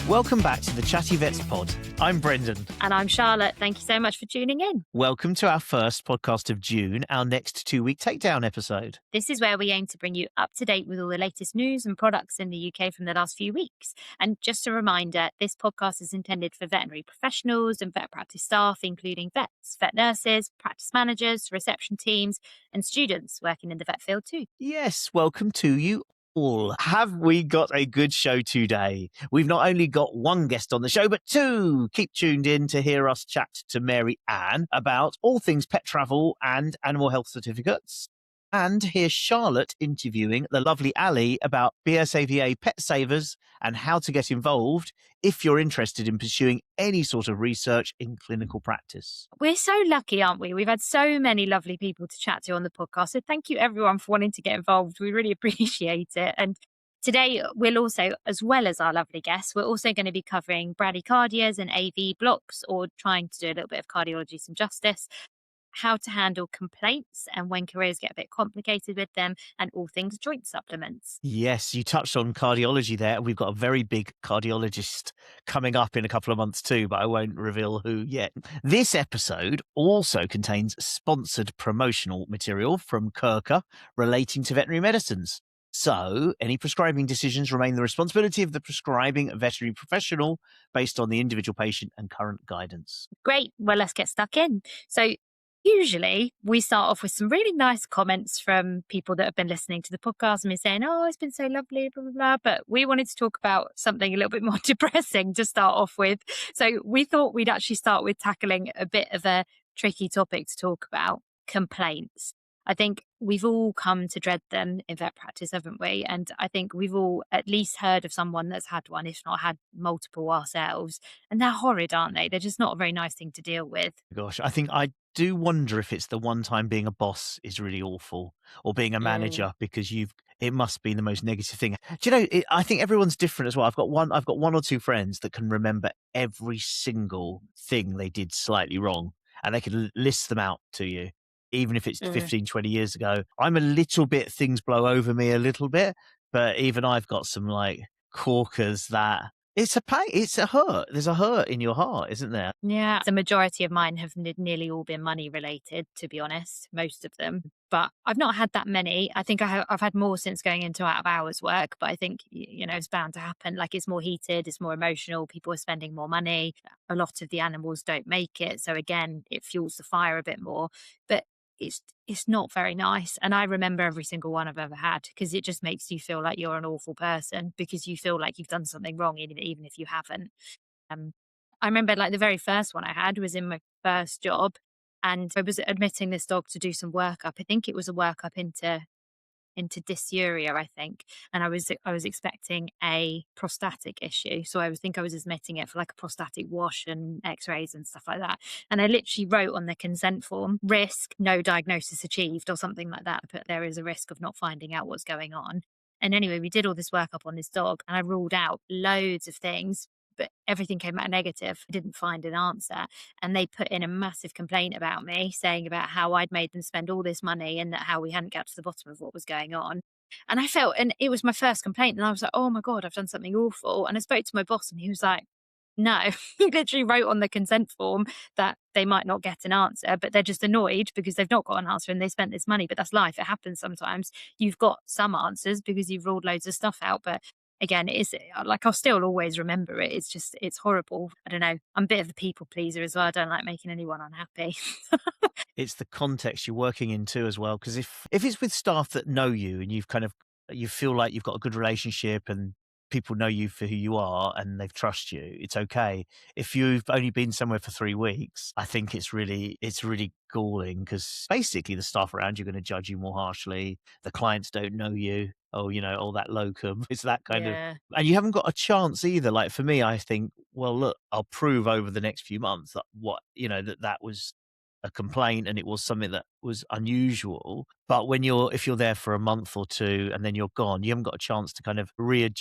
Welcome back to the Chatty Vets Pod. I'm Brendan. And I'm Charlotte. Thank you so much for tuning in. Welcome to our first podcast of June, our next 2 Week Takedown episode. This is where we aim to bring you up to date with all the latest news and products in the UK from the last few weeks. And just a reminder, this podcast is intended for veterinary professionals and vet practice staff, including vets, vet nurses, practice managers, reception teams, and students working in the vet field too. Yes, welcome to you all. Have we got a good show today? We've not only got one guest on the show, but two. Keep tuned in to hear us chat to Mary Ann about all things pet travel and animal health certificates. And hear Charlotte interviewing the lovely Allie about BSAVA Pet Savers and how to get involved if you're interested in pursuing any sort of research in clinical practice. We're so lucky, aren't we? We've had so many lovely people to chat to on the podcast. So thank you everyone for wanting to get involved. We really appreciate it. And today we'll also, as well as our lovely guests, we're also going to be covering bradycardias and AV blocks, or trying to do a little bit of cardiology some justice, how to handle complaints and when careers get a bit complicated with them, and all things joint supplements. Yes, you touched on cardiology there. We've got a very big cardiologist coming up in a couple of months too, but I won't reveal who yet. This episode also contains sponsored promotional material from KRKA relating to veterinary medicines. So any prescribing decisions remain the responsibility of the prescribing veterinary professional based on the individual patient and current guidance. Great. Well, let's get stuck in. So usually we start off with some really nice comments from people that have been listening to the podcast and been saying, oh, it's been so lovely, blah, blah, blah. But we wanted to talk about something a little bit more depressing to start off with. So we thought we'd actually start with tackling a bit of a tricky topic to talk about: complaints. I think we've all come to dread them in vet practice, haven't we? And I think we've all at least heard of someone that's had one, if not had multiple ourselves. And they're horrid, aren't they? They're just not a very nice thing to deal with. Gosh, I think I do wonder if it's the one time being a boss is really awful, or being a manager, because it must be the most negative thing. Do you know, I think everyone's different as well. I've got one or two friends that can remember every single thing they did slightly wrong, and they can list them out to you, even if it's 15, 20 years ago. I'm a little bit, things blow over me a little bit, but even I've got some like corkers that it's a pain, it's a hurt. There's a hurt in your heart, isn't there? Yeah. The majority of mine have nearly all been money related, to be honest, most of them. But I've not had that many. I think I've had more since going into out of hours work, but I think, it's bound to happen. Like, it's more heated, it's more emotional, people are spending more money. A lot of the animals don't make it. So again, it fuels the fire a bit more. But it's not very nice. And I remember every single one I've ever had, because it just makes you feel like you're an awful person, because you feel like you've done something wrong, even if you haven't. I remember like the very first one I had was in my first job, and I was admitting this dog to do some workup. I think it was a workup into dysuria, I think. And I was expecting a prostatic issue. So I think I was admitting it for like a prostatic wash and x-rays and stuff like that. And I literally wrote on the consent form, risk, no diagnosis achieved, or something like that. But there is a risk of not finding out what's going on. And anyway, we did all this workup on this dog, and I ruled out loads of things, but everything came out negative. I didn't find an answer. And they put in a massive complaint about me, saying about how I'd made them spend all this money and that how we hadn't got to the bottom of what was going on. And I felt, and it was my first complaint, and I was like, oh my God, I've done something awful. And I spoke to my boss, and he was like, no, he literally wrote on the consent form that they might not get an answer, but they're just annoyed because they've not got an answer and they spent this money. But that's life. It happens sometimes. You've got some answers because you've ruled loads of stuff out, but again, it's like, I'll still always remember it. It's horrible. I don't know. I'm a bit of a people pleaser as well. I don't like making anyone unhappy. It's the context you're working in too as well. Because if it's with staff that know you and you feel like you've got a good relationship and people know you for who you are and they trust you, it's okay. If you've only been somewhere for 3 weeks, I think it's really galling, because basically the staff around you are going to judge you more harshly. The clients don't know you. Oh, all that locum. It's that kind of, and you haven't got a chance either. Like for me, I think, well, look, I'll prove over the next few months that that was a complaint and it was something that was unusual. But if you're there for a month or two and then you're gone, you haven't got a chance to kind of get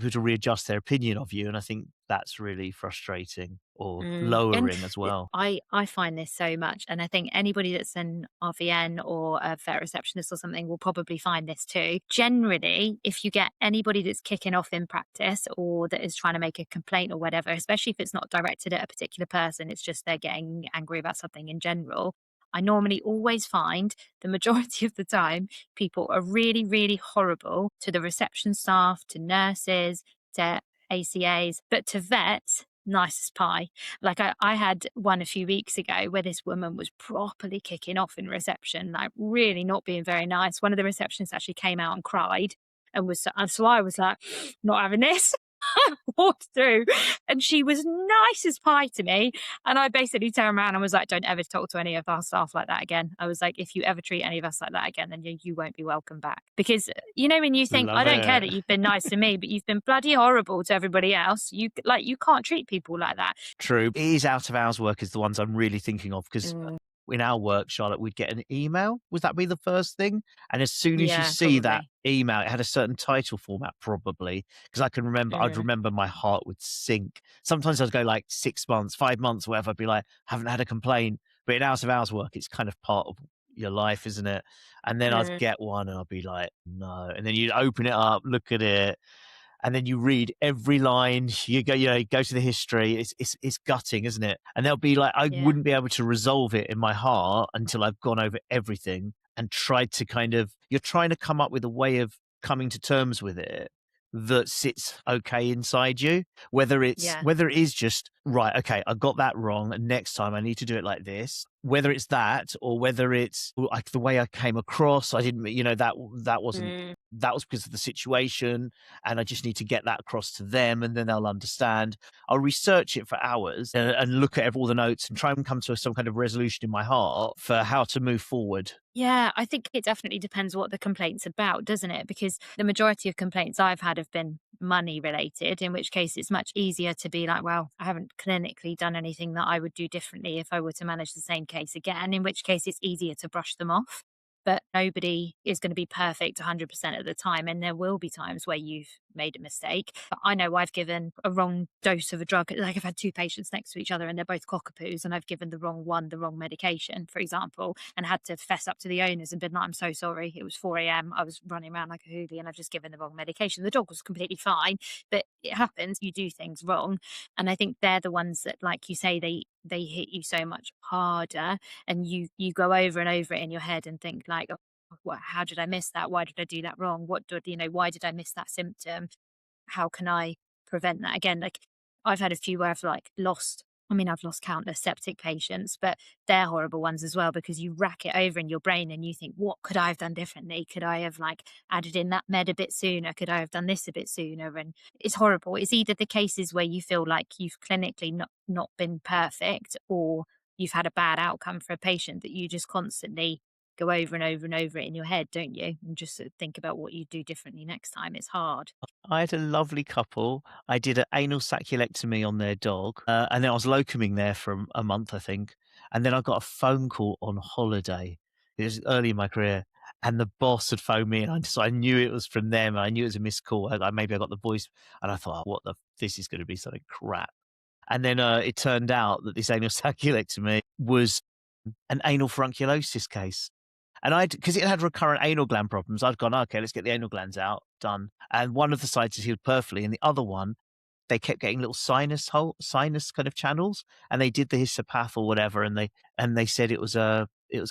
people to readjust their opinion of you. And I think that's really frustrating or And lowering as well. I find this so much, and I think anybody that's an RVN or a vet receptionist or something will probably find this too. Generally, if you get anybody that's kicking off in practice or that is trying to make a complaint or whatever, especially if it's not directed at a particular person, it's just they're getting angry about something in general. I normally always find the majority of the time people are really, really horrible to the reception staff, to nurses, to ACAs, but to vets, nice as pie. Like I had one a few weeks ago where this woman was properly kicking off in reception, like really not being very nice. One of the receptionists actually came out and cried and so I was like, not having this. Walked through and she was nice as pie to me. And I basically turned around and was like, don't ever talk to any of our staff like that again. I was like, if you ever treat any of us like that again, then you won't be welcome back. Because, when you think, I Love don't care that it. you've been nice to me, but you've been bloody horrible to everybody else. You can't treat people like that. True. It is out of hours work is the ones I'm really thinking of because Mm, in our work, Charlotte, we'd get an email. Would that be the first thing? And as soon as you yeah, see that probably. email, it had a certain title format, probably. Because I'd Mm, remember my heart would sink. Sometimes I'd go like 6 months, 5 months, whatever. I'd be like, haven't had a complaint. But in out of hours work, it's kind of part of your life, isn't it? And then I'd mm, get one and I'd be like, no. And then you'd open it up, look at it, and then you read every line. You go to the history. It's gutting, isn't it? And there'll be like I yeah, wouldn't be able to resolve it in my heart until I've gone over everything and tried to you're trying to come up with a way of coming to terms with it that sits okay inside you. yeah, Whether it is just right, okay, I got that wrong, and next time I need to do it like this. Whether it's that or whether it's like the way I came across, I didn't, that wasn't mm, that was because of the situation and I just need to get that across to them and then they'll understand. I'll research it for hours and look at all the notes and try and come to some kind of resolution in my heart for how to move forward. yeah. I think it definitely depends what the complaint's about, doesn't it? Because the majority of complaints I've had have been money related, in which case it's much easier to be like, well, I haven't clinically done anything that I would do differently if I were to manage the same case again, in which case it's easier to brush them off. But nobody is going to be perfect 100% of the time. And there will be times where you've made a mistake. But I know I've given a wrong dose of a drug. Like I've had two patients next to each other and they're both cockapoos, and I've given the wrong one, the wrong medication, for example, and had to fess up to the owners and been like, I'm so sorry. It was 4 a.m. I was running around like a hooligan and I've just given the wrong medication. The dog was completely fine, but it happens. You do things wrong. And I think they're the ones that, like you say, they hit you so much harder, and you go over and over it in your head and think like, oh, how did I miss that? Why did I do that wrong? Why did I miss that symptom? How can I prevent that again? Like I've had a few where I've lost countless septic patients, but they're horrible ones as well because you rack it over in your brain and you think, what could I have done differently? Could I have like added in that med a bit sooner? Could I have done this a bit sooner? And it's horrible. It's either the cases where you feel like you've clinically not been perfect, or you've had a bad outcome for a patient that you just constantly go over and over and over it in your head, don't you? And just sort of think about what you do differently next time. It's hard. I had a lovely couple. I did an anal sacculectomy on their dog, and then I was locuming there for a month, I think. And then I got a phone call on holiday. It was early in my career, and the boss had phoned me, and I knew it was from them. I knew it was a missed call. Maybe I got the voice, and I thought, this is going to be something crap. And then it turned out that this anal sacculectomy was an anal furunculosis case. And because it had recurrent anal gland problems, I'd gone, okay, let's get the anal glands out, done. And one of the sides is healed perfectly, and the other one, they kept getting little sinus kind of channels, and they did the histopath or whatever, and they said it was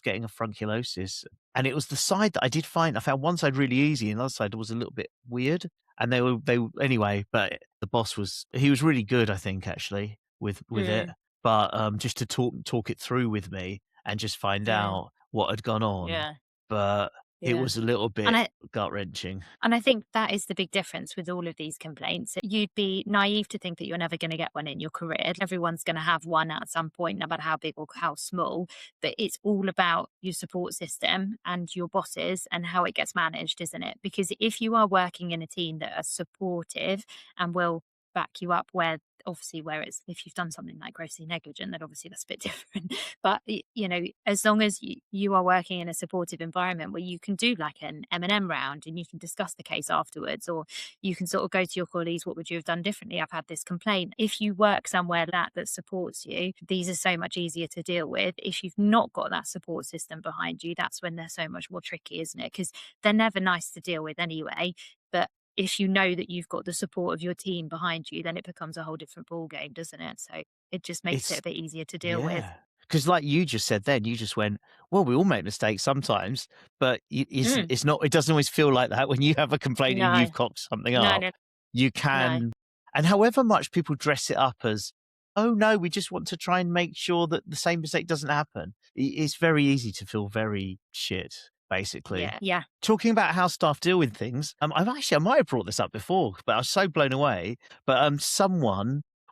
getting a furunculosis, and it was the side that I did find. I found one side really easy, and the other side was a little bit weird. And they anyway, but the boss he was really good, I think, actually with it, Mm, but just to talk it through with me and just find mm, out what had gone on, yeah, but it yeah. was a little And bit gut wrenching. I think that is the big difference with all of these complaints. You'd be naive to think that you're never going to get one in your career. Everyone's going to have one at some point, no matter how big or how small. But it's all about your support system and your bosses and how it gets managed, isn't it? Because if you are working in a team that are supportive and will back you up where obviously where it's, if you've done something like grossly negligent, then obviously that's a bit different. But you know, as long as you are working in a supportive environment where you can do like an M&M round and you can discuss the case afterwards, or you can sort of go to your colleagues, what would you have done differently? I've had this complaint. If you work somewhere that supports you, these are so much easier to deal with. If you've not got that support system behind you, that's when they're so much more tricky, isn't it? Because they're never nice to deal with anyway. But if you know that you've got the support of your team behind you, then it becomes a whole different ball game, doesn't it? So it just makes it It's a bit easier to deal with. Yeah, because like you just said then, you just went, "Well, we all make mistakes sometimes, but Mm, it's not it doesn't always feel like that when you have a complaint and no, you've cocked something no, up. no, You no. can." And however much people dress it up as, "Oh, no, we just want to try and make sure that the same mistake doesn't happen," it's very easy to feel very shit, basically. Yeah, yeah. Talking about how staff deal with things, I might have brought this up before, but I was so blown away. But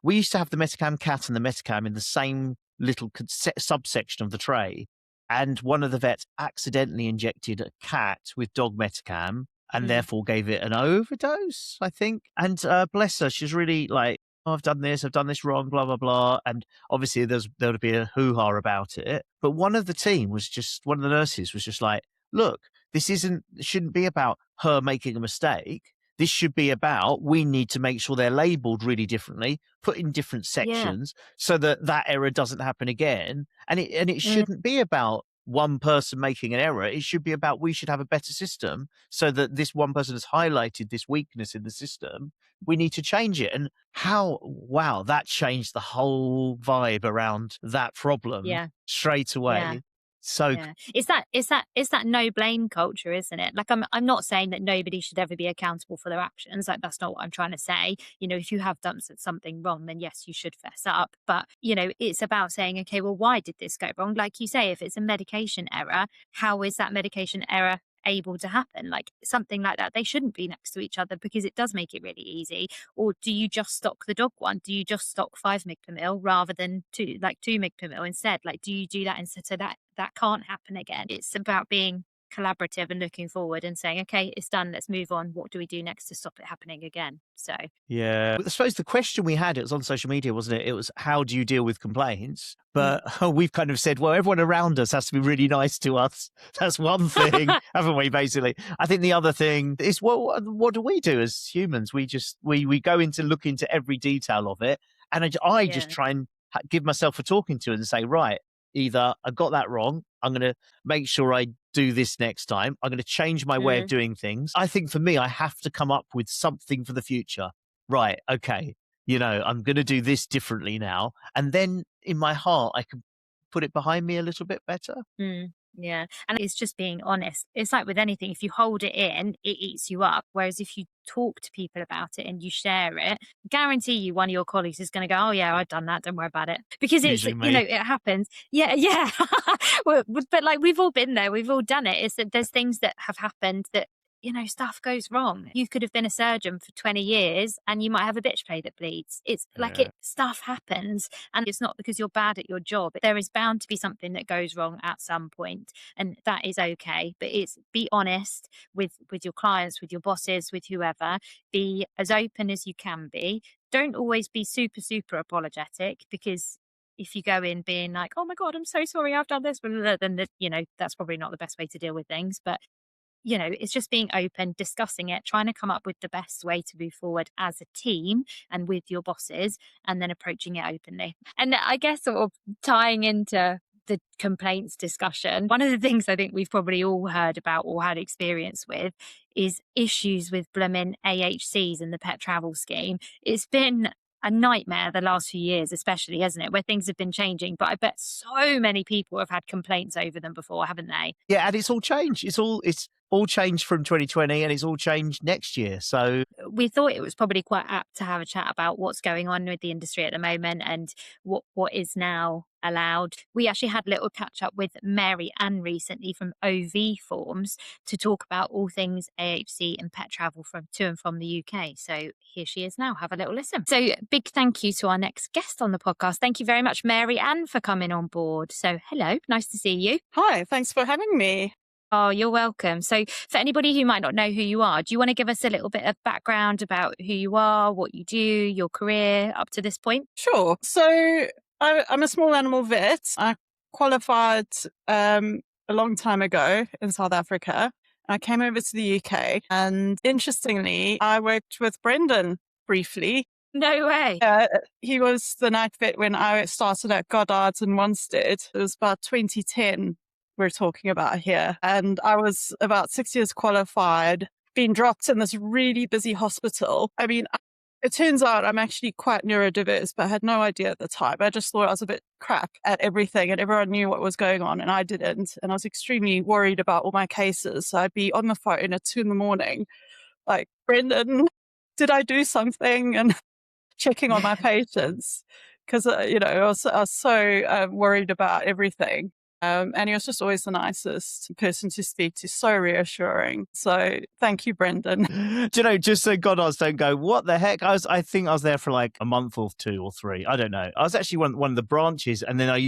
we used to have the Metacam cat and the Metacam in the same little subsection of the tray, and one of the vets accidentally injected a cat with dog Metacam and Mm, therefore gave it an overdose, I think. And bless her, she's really like, "Oh, I've done this wrong, blah blah blah." And obviously, there would be a hoo ha about it. But one of the nurses was just like, "Look, shouldn't be about her making a mistake. This should be about, we need to make sure they're labeled really differently, put in different yeah. sections so that that error doesn't happen again. And it Mm, shouldn't be about one person making an error. It should be about, we should have a better system so that this one person has highlighted this weakness in the system. We need to change it." And wow, that changed the whole vibe around that problem yeah, straight yeah. away. So Yeah. It's that no blame culture, isn't it? Like I'm not saying that nobody should ever be accountable for their actions. Like that's not what I'm trying to say. You know, if you have done something wrong, then yes, you should fess up. But, you know, it's about saying, okay, well, why did this go wrong? Like you say, if it's a medication error, how is that medication error able to happen? Like something like that, they shouldn't be next to each other because it does make it really easy. Or do you just stock the dog one? Do you just stock 5 mg per mil rather than 2 mg per mil instead? Like, do you do that instead so that can't happen again? It's about being collaborative and looking forward and saying, okay, it's done. Let's move on. What do we do next to stop it happening again? So, yeah. I suppose the question we had, it was on social media, wasn't it? It was, how do you deal with complaints? mm. But we've kind of said, well, everyone around us has to be really nice to us. That's one thing, haven't we, basically? I think the other thing is, well, what do we do as humans? We go into look into every detail of it. And I just Yeah. try and give myself a talking to and say, right, either I got that wrong, I'm going to make sure I do this next time. I'm going to change my way of Mm, doing things. I think for me, I have to come up with something for the future. Right. Okay. I'm going to do this differently now. And then in my heart, I can put it behind me a little bit better. mm. Yeah. And it's just being honest. It's like with anything, if you hold it in, it eats you up. Whereas if you talk to people about it and you share it, guarantee you one of your colleagues is going to go, oh, yeah, I've done that. Don't worry about it. Because it's, Usually me. it happens. Yeah. Yeah. Well, but like we've all been there. We've all done it. It's that there's things that have happened that, stuff goes wrong. You could have been a surgeon for 20 years and you might have a bitch play that bleeds. It's like stuff happens, and it's not because you're bad at your job. There is bound to be something that goes wrong at some point, and that is okay. But it's be honest with your clients, with your bosses, with whoever. Be as open as you can be. Don't always be super, super apologetic, because if you go in being like, oh my God, I'm so sorry, I've done this, blah, blah, blah, then, that's probably not the best way to deal with things. But it's just being open, discussing it, trying to come up with the best way to move forward as a team and with your bosses, and then approaching it openly. And I guess sort of tying into the complaints discussion, one of the things I think we've probably all heard about or had experience with is issues with blooming AHCs and the pet travel scheme. It's been a nightmare the last few years, especially, hasn't it, where things have been changing. But I bet so many people have had complaints over them before, haven't they? Yeah. And it's all changed. It's all changed from 2020 and it's all changed next year. So We thought it was probably quite apt to have a chat about what's going on with the industry at the moment and what is now allowed. We actually had a little catch up with Mary Ann recently from OVForms to talk about all things AHC and pet travel to and from the UK. So here she is now. Have a little listen. So big thank you to our next guest on the podcast. Thank you very much, Mary Ann, for coming on board. So hello, nice to see you. Hi, thanks for having me. Oh, you're welcome. So, for anybody who might not know who you are, do you want to give us a little bit of background about who you are, what you do, your career up to this point? Sure. So I'm a small animal vet. I qualified a long time ago in South Africa. I came over to the UK, and interestingly, I worked with Brendan briefly. No way. He was the night vet when I started at Goddard's in Wanstead. It was about 2010 we're talking about here. And I was about 6 years qualified, being dropped in this really busy hospital. I mean, it turns out I'm actually quite neurodiverse, but I had no idea at the time. I just thought I was a bit crap at everything and everyone knew what was going on and I didn't. And I was extremely worried about all my cases. So I'd be on the phone at 2 a.m, like, Brendan, did I do something? And checking on my patients because, I was so worried about everything. And he was just always the nicest person to speak to, so reassuring. So thank you, Brendan. Do you know, just so Goddard's don't go, what the heck? I think I was there for like a month or 2 or 3. I don't know. I was actually one of the branches, and then I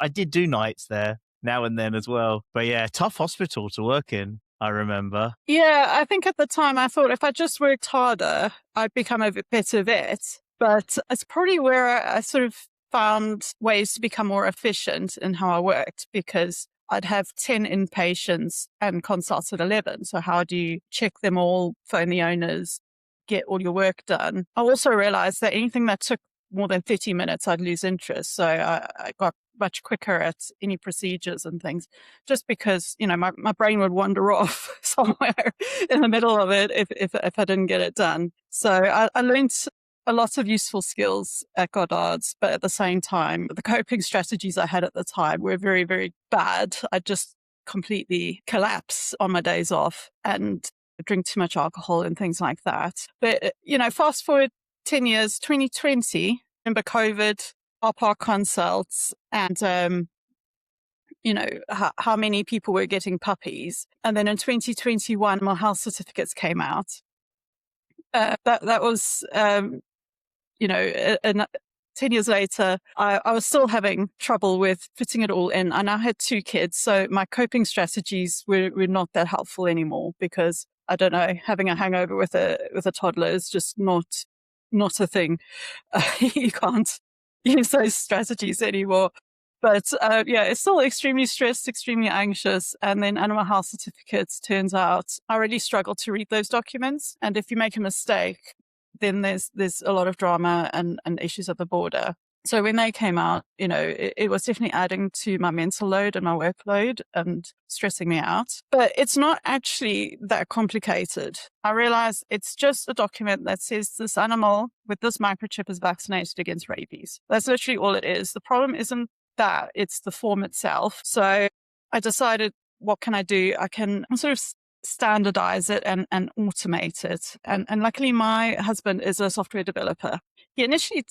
did do nights there now and then as well. But yeah, tough hospital to work in, I remember. Yeah, I think at the time I thought if I just worked harder, I'd become a better vet. But it's probably where I sort of found ways to become more efficient in how I worked, because I'd have 10 inpatients and consults at 11. So how do you check them all, phone the owners, get all your work done? I also realized that anything that took more than 30 minutes, I'd lose interest. So I got much quicker at any procedures and things, just because, my brain would wander off somewhere in the middle of it if I didn't get it done. So I learned a lot of useful skills at Goddard's, but at the same time, the coping strategies I had at the time were very, very bad. I just completely collapse on my days off and drink too much alcohol and things like that. But, fast forward 10 years, 2020, remember COVID, our park consults, and, how many people were getting puppies. And then in 2021, my health certificates came out. That was, and 10 years later, I was still having trouble with fitting it all in. And I had 2 kids. So my coping strategies were not that helpful anymore, because I don't know, having a hangover with a toddler is just not a thing. You can't use those strategies anymore. But it's still extremely stressed, extremely anxious. And then animal health certificates, turns out I really struggle to read those documents. And if you make a mistake, then there's a lot of drama and issues at the border. So when they came out, it was definitely adding to my mental load and my workload and stressing me out. But it's not actually that complicated. I realized it's just a document that says this animal with this microchip is vaccinated against rabies. That's literally all it is. The problem isn't that, it's the form itself. So I decided, what can I do? I can sort of standardize it and automate it. And luckily my husband is a software developer. He initially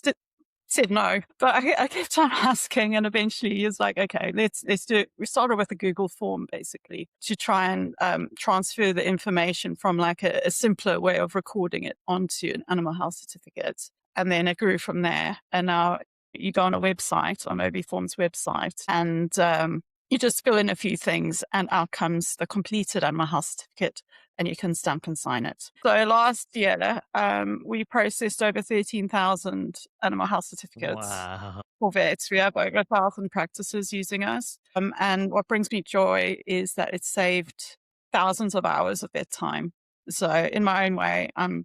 said no, but I kept on asking, and eventually he was like, okay, let's do it. We started with a Google form basically to try and transfer the information from like a simpler way of recording it onto an animal health certificate. And then it grew from there. And now you go on a website, on OVForm's website, and you just fill in a few things, and out comes the completed animal health certificate, and you can stamp and sign it. So last year, we processed over 13,000 animal health certificates. Wow. For vets. We have over 1,000 practices using us. And what brings me joy is that it saved thousands of hours of vet time. So in my own way, I'm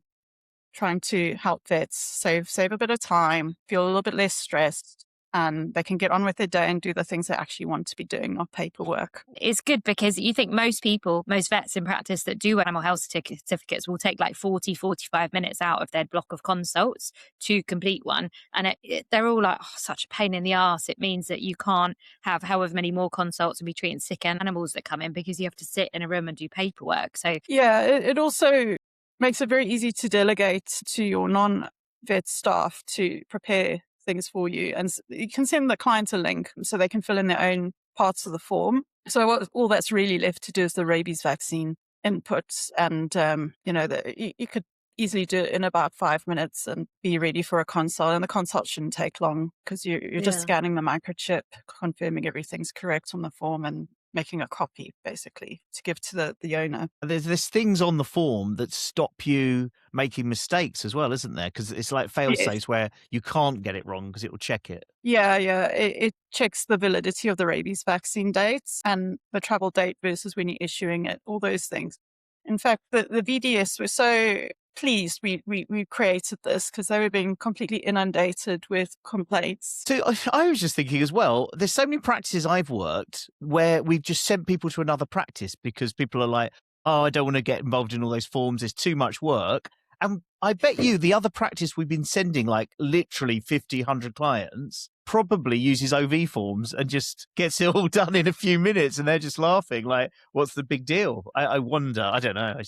trying to help vets save a bit of time, feel a little bit less stressed, and they can get on with their day and do the things they actually want to be doing, not paperwork. It's good because you think most vets in practice that do animal health certificates will take like 40, 45 minutes out of their block of consults to complete one. And they're all like, oh, such a pain in the arse. It means that you can't have however many more consults and be treating sick animals that come in because you have to sit in a room and do paperwork. So yeah, it also makes it very easy to delegate to your non-vet staff to prepare things for you. And you can send the clients a link so they can fill in their own parts of the form. So all that's really left to do is the rabies vaccine inputs. And, you could easily do it in about 5 minutes and be ready for a consult. And the consult shouldn't take long because you're just scanning the microchip, confirming everything's correct on the form, and making a copy, basically, to give to the owner. There's things on the form that stop you making mistakes as well, isn't there? Because it's like fail Yes. safes where you can't get it wrong because it will check it. Yeah. It checks the validity of the rabies vaccine dates and the travel date versus when you're issuing it, all those things. In fact, the VDS were so pleased we created this because they were being completely inundated with complaints. So I was just thinking as well, there's so many practices I've worked where we've just sent people to another practice because people are like, oh, I don't want to get involved in all those forms. It's too much work. And I bet you the other practice we've been sending like literally 50, 100 clients probably uses OV forms and just gets it all done in a few minutes. And they're just laughing like, what's the big deal? I wonder. I don't know.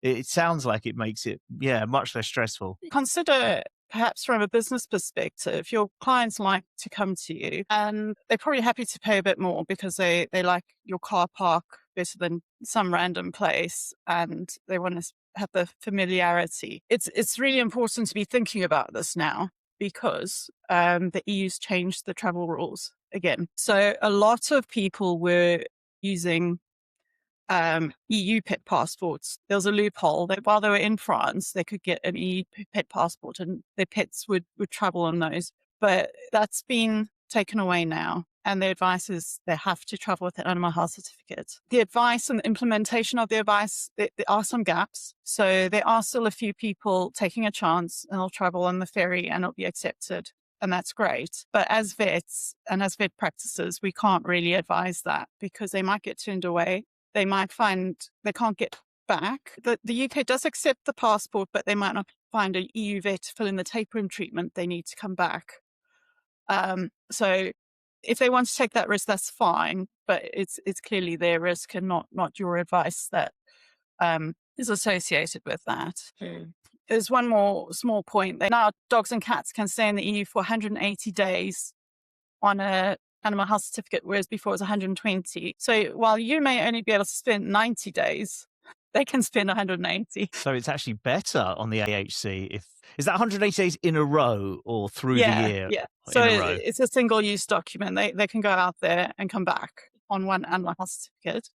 It sounds like it makes it, much less stressful. Consider perhaps from a business perspective, your clients like to come to you and they're probably happy to pay a bit more because they like your car park better than some random place and they want to have the familiarity. It's really important to be thinking about this now because the EU's changed the travel rules again. So a lot of people were using EU pet passports. There was a loophole that while they were in France, they could get an EU pet passport and their pets would travel on those. But that's been taken away now. And the advice is they have to travel with an animal health certificate. The advice and the implementation of the advice, there are some gaps. So there are still a few people taking a chance and they'll travel on the ferry and it'll be accepted. And that's great. But as vets and as vet practices, we can't really advise that because they might get turned away. They might find they can't get back. The UK does accept the passport, but they might not find an EU vet to fill in the tapeworm treatment. They need to come back. So if they want to take that risk, that's fine. But it's clearly their risk and not your advice that is associated with that. There's one more small point. Now dogs and cats can stay in the EU for 180 days on a animal health certificate, whereas before it was 120. So while you may only be able to spend 90 days, they can spend 180. So it's actually better on the AHC. Is that 180 days in a row or through the year? Yeah. So in a row? It's a single-use document. They can go out there and come back on one animal health certificate.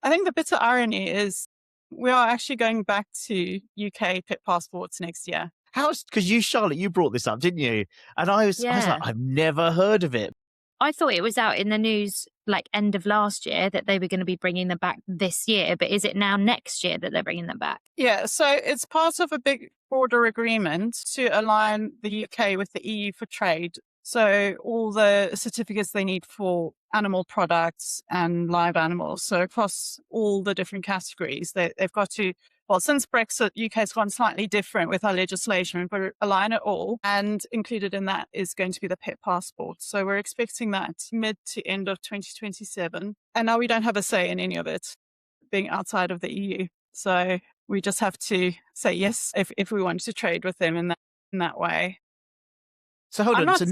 I think the bitter irony is we are actually going back to UK pet passports next year. Because you, Charlotte, you brought this up, didn't you? And I was like, I've never heard of it. I thought it was out in the news like end of last year that they were going to be bringing them back this year. But is it now next year that they're bringing them back? Yeah, so it's part of a big broader agreement to align the UK with the EU for trade. So all the certificates they need for animal products and live animals. So across all the different categories, they've got to. Well, since Brexit, UK's gone slightly different with our legislation. We've got to align it all. And included in that is going to be the pet passport. So we're expecting that mid to end of 2027. And now we don't have a say in any of it being outside of the EU. So we just have to say yes if we want to trade with them in that way. So hold on. So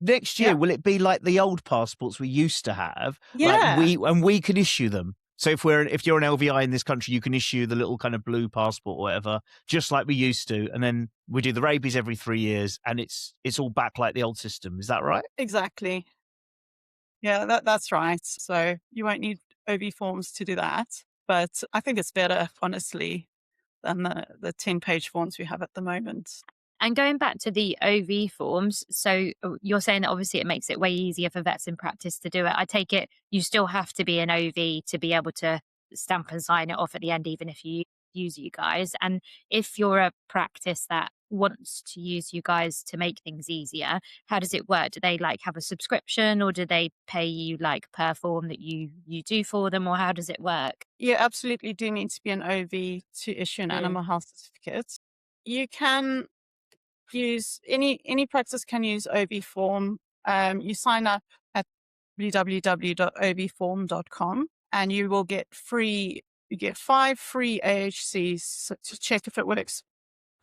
next year, will it be like the old passports we used to have? Yeah. Like we can issue them. So if you're an LVI in this country, you can issue the little kind of blue passport or whatever, just like we used to. And then we do the rabies every 3 years and it's all back like the old system. Is that right? Exactly. Yeah, that's right. So you won't need OV forms to do that. But I think it's better, honestly, than the 10-page forms we have at the moment. And going back to the OV forms, so you're saying that obviously it makes it way easier for vets in practice to do it. I take it you still have to be an OV to be able to stamp and sign it off at the end, even if you use you guys. And if you're a practice that wants to use you guys to make things easier, how does it work? Do they like have a subscription or do they pay you like per form that you do for them, or how does it work? You absolutely do need to be an OV to issue an animal health certificate. You can use any practice can use OVForm. You sign up at www.ovform.com and you will get 5 free AHCs to check if it works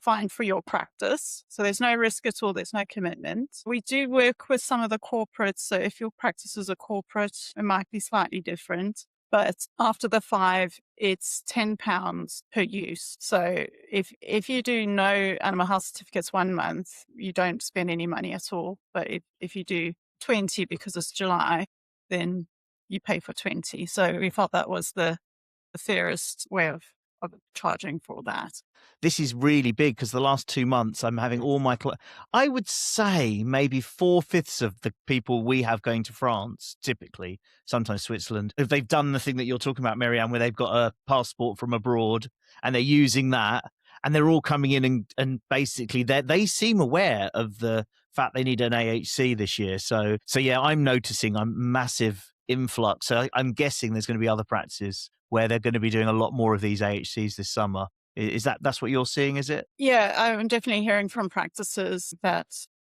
fine for your practice. So there's no risk at all. There's no commitment. We do work with some of the corporates. So if your practice is a corporate, it might be slightly different. But after the 5, it's £10 per use. So if you do no animal health certificates 1 month, you don't spend any money at all. But if you do 20 because it's July, then you pay for 20. So we felt that was the fairest way of charging for that. This is really big because the last 2 months I'm having all my I would say maybe 4/5 of the people we have going to France, typically, sometimes Switzerland, if they've done the thing that you're talking about, Marianne, where they've got a passport from abroad and they're using that, and they're all coming in and basically they seem aware of the fact they need an AHC this year. So yeah, I'm noticing a massive influx. So I'm guessing there's going to be other practices where they're going to be doing a lot more of these AHCs this summer. Is that's what you're seeing, is it? Yeah, I'm definitely hearing from practices that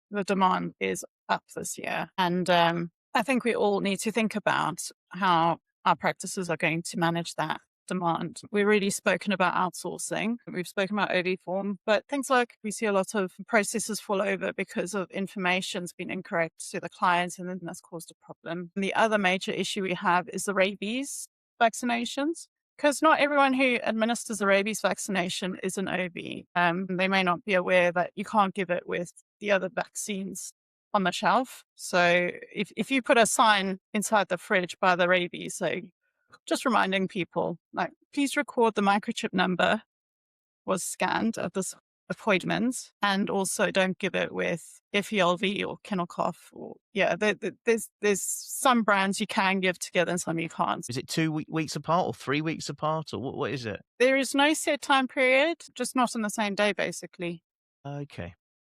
the demand is up this year. And I think we all need to think about how our practices are going to manage that demand. We've really spoken about outsourcing. We've spoken about OVForm, but things like we see a lot of processes fall over because of information's been incorrect to the clients, and then that's caused a problem. And the other major issue we have is the rabies vaccinations. Because not everyone who administers a rabies vaccination is an OB. They may not be aware that you can't give it with the other vaccines on the shelf. So if you put a sign inside the fridge by the rabies, so just reminding people, like, please record the microchip number was scanned at this appointment, and also don't give it with FELV or kennel cough. Or there's some brands you can give together and some you can't. Is it 2 weeks apart or 3 weeks apart, or what is it? There is no set time period, just not on the same day, basically. Okay,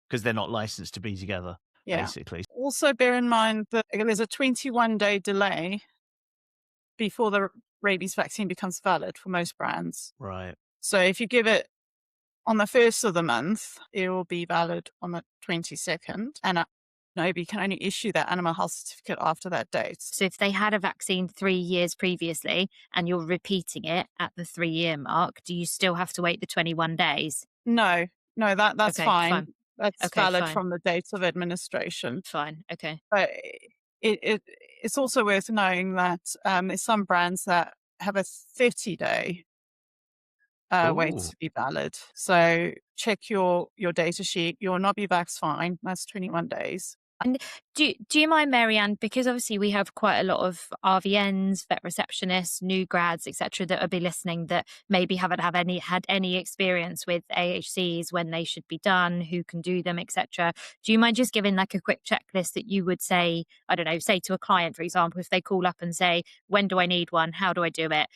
because they're not licensed to be together, basically. Also bear in mind that there's a 21-day delay before the rabies vaccine becomes valid for most brands. Right. So if you give it on the 1st of the month, it will be valid on the 22nd. And an OB can only issue that animal health certificate after that date. So if they had a vaccine 3 years previously and you're repeating it at the 3-year mark, do you still have to wait the 21 days? No, that's Okay, fine. That's Okay, valid fine. from the date of administration. Fine. Okay. But it's also worth knowing that there's some brands that have a 30-day wait to be valid. So check your data sheet. Your Nobby Vax fine. That's 21 days. And do you mind, Marianne, because obviously we have quite a lot of RVNs, vet receptionists, new grads, etc., that will be listening that maybe haven't had any experience with AHCs, when they should be done, who can do them, etc. Do you mind just giving like a quick checklist that you would say, I don't know, say to a client, for example, if they call up and say, when do I need one? How do I do it?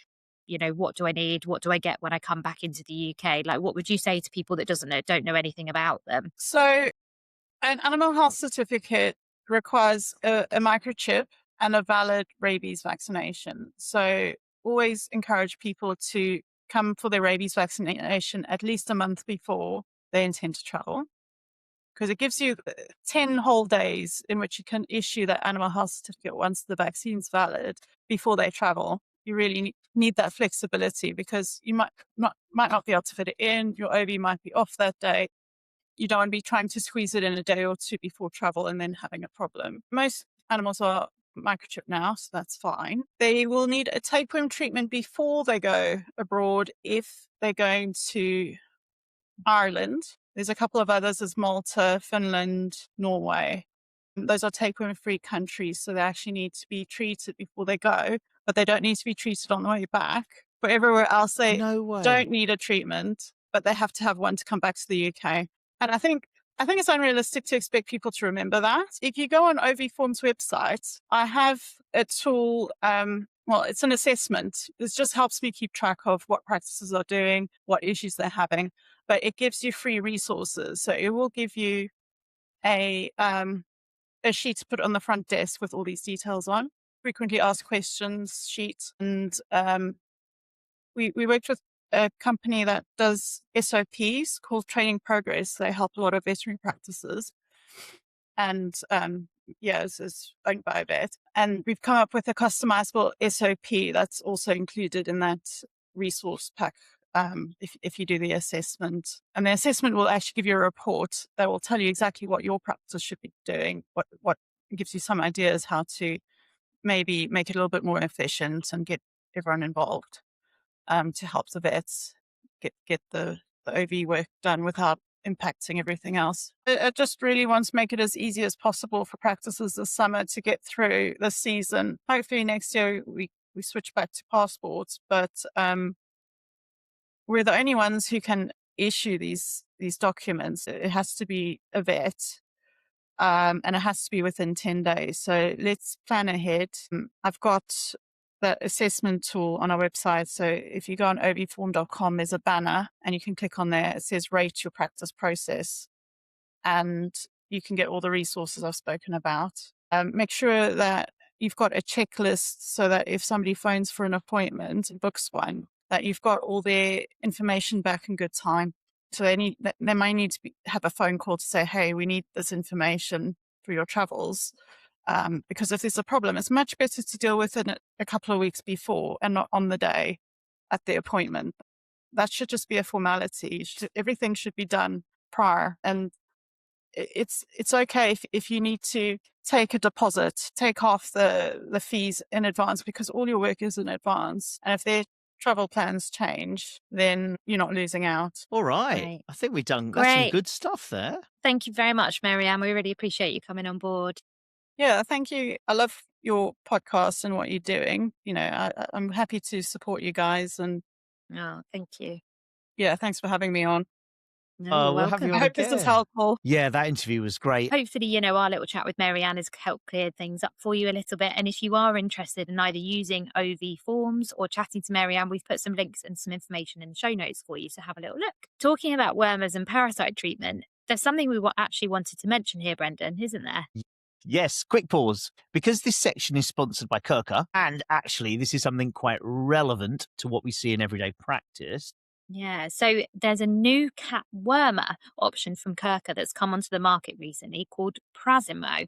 You know, what do I need? What do I get when I come back into the UK? Like, what would you say to people that don't know anything about them? So an animal health certificate requires a microchip and a valid rabies vaccination. So always encourage people to come for their rabies vaccination at least a month before they intend to travel, because it gives you 10 whole days in which you can issue that animal health certificate once the vaccine's valid before they travel. You really need that flexibility, because you might not be able to fit it in. Your OB might be off that day. You don't want to be trying to squeeze it in a day or two before travel and then having a problem. Most animals are microchipped now, so that's fine. They will need a tapeworm treatment before they go abroad if they're going to Ireland. There's a couple of others, as Malta, Finland, Norway. Those are tapeworm-free countries, so they actually need to be treated before they go, but they don't need to be treated on the way back. But everywhere else, they don't need a treatment, but they have to have one to come back to the UK. And I think it's unrealistic to expect people to remember that. If you go on OVForm's website, I have a tool. It's an assessment. This just helps me keep track of what practices are doing, what issues they're having, but it gives you free resources. So it will give you a sheet to put on the front desk with all these details on, frequently asked questions sheet. And we worked with a company that does SOPs called Training Progress. They help a lot of veterinary practices. And it's owned by a vet. And we've come up with a customizable SOP that's also included in that resource pack if you do the assessment. And the assessment will actually give you a report that will tell you exactly what your practice should be doing, what gives you some ideas how to maybe make it a little bit more efficient and get everyone involved to help the vets get the OV work done without impacting everything else. I just really want to make it as easy as possible for practices this summer to get through the season. Hopefully next year we switch back to passports, but we're the only ones who can issue these documents. It has to be a vet. And it has to be within 10 days. So let's plan ahead. I've got the assessment tool on our website. So if you go on OVForm.com, there's a banner and you can click on there. It says rate your practice process. And you can get all the resources I've spoken about. Make sure that you've got a checklist so that if somebody phones for an appointment, books one, that you've got all their information back in good time. So they may need to have a phone call to say, hey, we need this information for your travels. Because if there's a problem, it's much better to deal with it a couple of weeks before and not on the day at the appointment. That should just be a formality. Everything should be done prior. And it's okay if you need to take a deposit, take half the fees in advance, because all your work is in advance. And if their travel plans change, then you're not losing out. All right. Right. I think we've done that's some Great. good stuff there. Thank you very much, Mary-Ann. We really appreciate you coming on board. Yeah, thank you. I love your podcast and what you're doing. You know, I'm happy to support you guys. And Oh, thank you. yeah, thanks for having me on. No, you're We'll have welcome. you I on hope this is again. helpful. Yeah, that interview was great. Hopefully, our little chat with Mary-Ann has helped clear things up for you a little bit. And if you are interested in either using OVForms or chatting to Mary-Ann, we've put some links and some information in the show notes for you, so have a little look. Talking about wormers and parasite treatment, there's something we actually wanted to mention here, Brendan, isn't there? Yes, quick pause. Because this section is sponsored by KRKA, and actually this is something quite relevant to what we see in everyday practice. Yeah, so there's a new cat wormer option from KRKA that's come onto the market recently called Prazemo.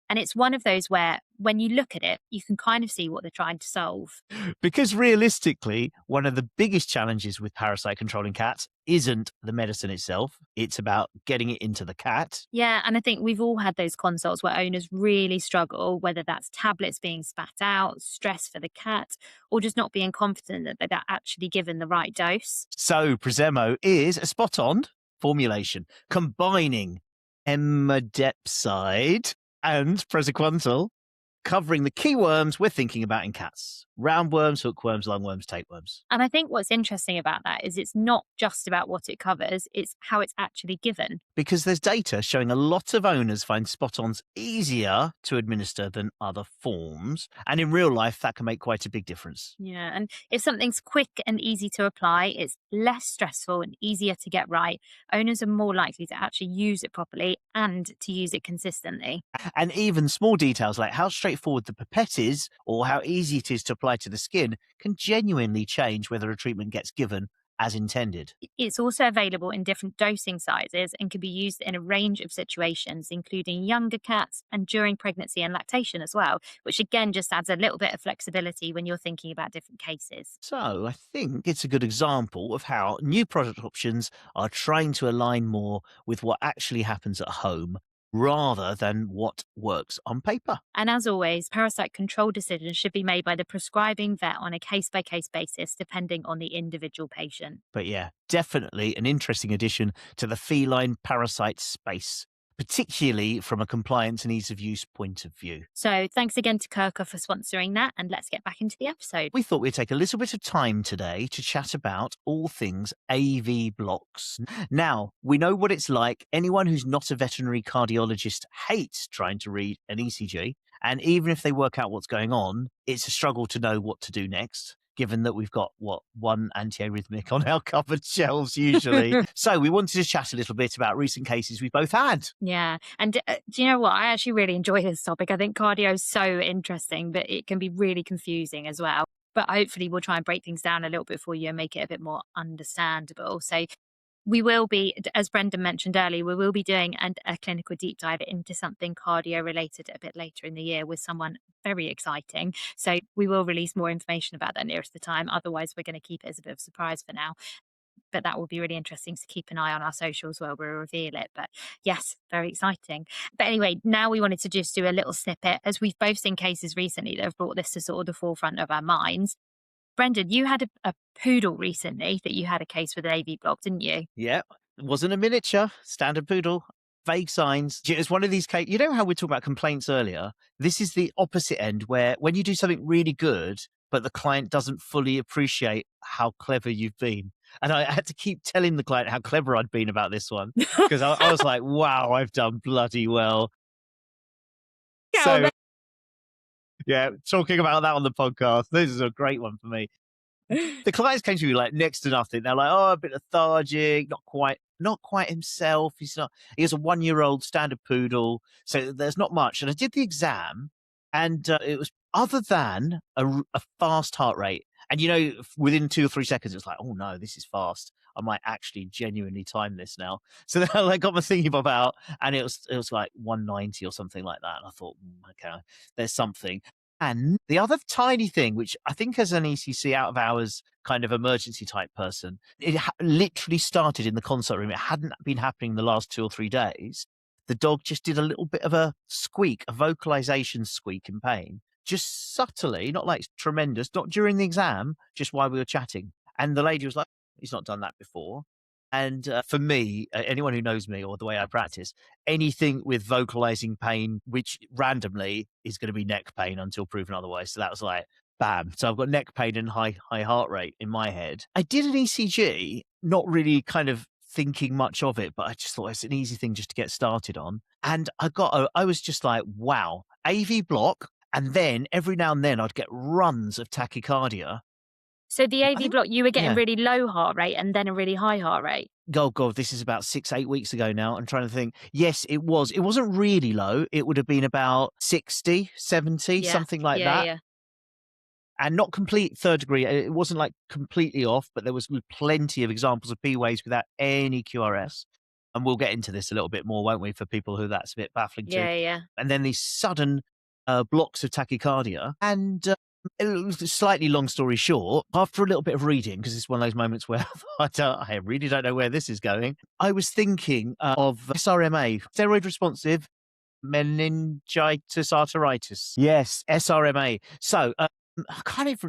And it's one of those where when you look at it, you can kind of see what they're trying to solve. Because realistically, one of the biggest challenges with parasite controlling cats isn't the medicine itself. It's about getting it into the cat. Yeah, and I think we've all had those consults where owners really struggle, whether that's tablets being spat out, stress for the cat, or just not being confident that they're actually given the right dose. So Prazemo is a spot-on formulation combining imidepside and praziquantel, covering the key worms we're thinking about in cats: roundworms, hookworms, lungworms, tapeworms. And I think what's interesting about that is it's not just about what it covers, it's how it's actually given. Because there's data showing a lot of owners find spot-ons easier to administer than other forms. And in real life, that can make quite a big difference. Yeah, and if something's quick and easy to apply, it's less stressful and easier to get right. Owners are more likely to actually use it properly and to use it consistently. And even small details like how straightforward the pipette is or how easy it is to apply to the skin can genuinely change whether a treatment gets given as intended. It's also available in different dosing sizes and can be used in a range of situations, including younger cats and during pregnancy and lactation as well, which again just adds a little bit of flexibility when you're thinking about different cases. So I think it's a good example of how new product options are trying to align more with what actually happens at home rather than what works on paper. And as always, parasite control decisions should be made by the prescribing vet on a case-by-case basis, depending on the individual patient. But yeah, definitely an interesting addition to the feline parasite space, particularly from a compliance and ease of use point of view. So thanks again to KRKA for sponsoring that, and let's get back into the episode. We thought we'd take a little bit of time today to chat about all things AV blocks. Now, we know what it's like. Anyone who's not a veterinary cardiologist hates trying to read an ECG. And even if they work out what's going on, it's a struggle to know what to do next, given that we've got, one antiarrhythmic on our cupboard shelves usually. So we wanted to chat a little bit about recent cases we both had. Yeah. And do you know what? I actually really enjoy this topic. I think cardio is so interesting, but it can be really confusing as well. But hopefully we'll try and break things down a little bit for you and make it a bit more understandable. So we will be, as Brendan mentioned earlier, we will be doing a clinical deep dive into something cardio related a bit later in the year with someone very exciting. So we will release more information about that nearest the time. Otherwise, we're going to keep it as a bit of a surprise for now. But that will be really interesting to keep an eye on our socials where we reveal it. But yes, very exciting. But anyway, now we wanted to just do a little snippet, as we've both seen cases recently that have brought this to sort of the forefront of our minds. Brendan, you had a poodle recently that you had a case with an AV block, didn't you? Yeah. It wasn't a miniature, standard poodle, vague signs. It's one of these cases, you know how we talked about complaints earlier? This is the opposite end where when you do something really good, but the client doesn't fully appreciate how clever you've been. And I had to keep telling the client how clever I'd been about this one because I was like, wow, I've done bloody well. So, yeah, talking about that on the podcast, this is a great one for me. The clients came to me like next to nothing. They're like, oh, a bit lethargic, not quite himself. He has a 1-year-old standard poodle. So there's not much. And I did the exam and it was other than a fast heart rate. And, within 2 or 3 seconds, it's like, oh no, this is fast. I might actually genuinely time this now. So then I got my thingy bob out and it was like 190 or something like that. And I thought, okay, there's something. And the other tiny thing, which I think as an ECC out of hours kind of emergency type person, it literally started in the consult room. It hadn't been happening the last 2 or 3 days. The dog just did a little bit of a squeak, a vocalization squeak in pain, just subtly, not like tremendous, not during the exam, just while we were chatting. And the lady was like, he's not done that before. And for me, anyone who knows me or the way I practice, anything with vocalizing pain, which randomly is going to be neck pain until proven otherwise. So that was like, bam. So I've got neck pain and high heart rate in my head. I did an ECG, not really kind of thinking much of it, but I just thought it's an easy thing just to get started on. And I was just like, wow, AV block. And then every now and then I'd get runs of tachycardia. So the AV block, you were getting yeah. really low heart rate and then a really high heart rate. God, this is about 6-8 weeks ago now. I'm trying to think. Yes, it was. It wasn't really low. It would have been about 60, 70, something like that. Yeah. And not complete third degree. It wasn't like completely off, but there was plenty of examples of P waves without any QRS. And we'll get into this a little bit more, won't we, for people who that's a bit baffling to. Yeah. And then these sudden blocks of tachycardia. And it was a slightly long story short, after a little bit of reading, because it's one of those moments where I really don't know where this is going, I was thinking of SRMA, steroid responsive meningitis arteritis. Yes, SRMA. So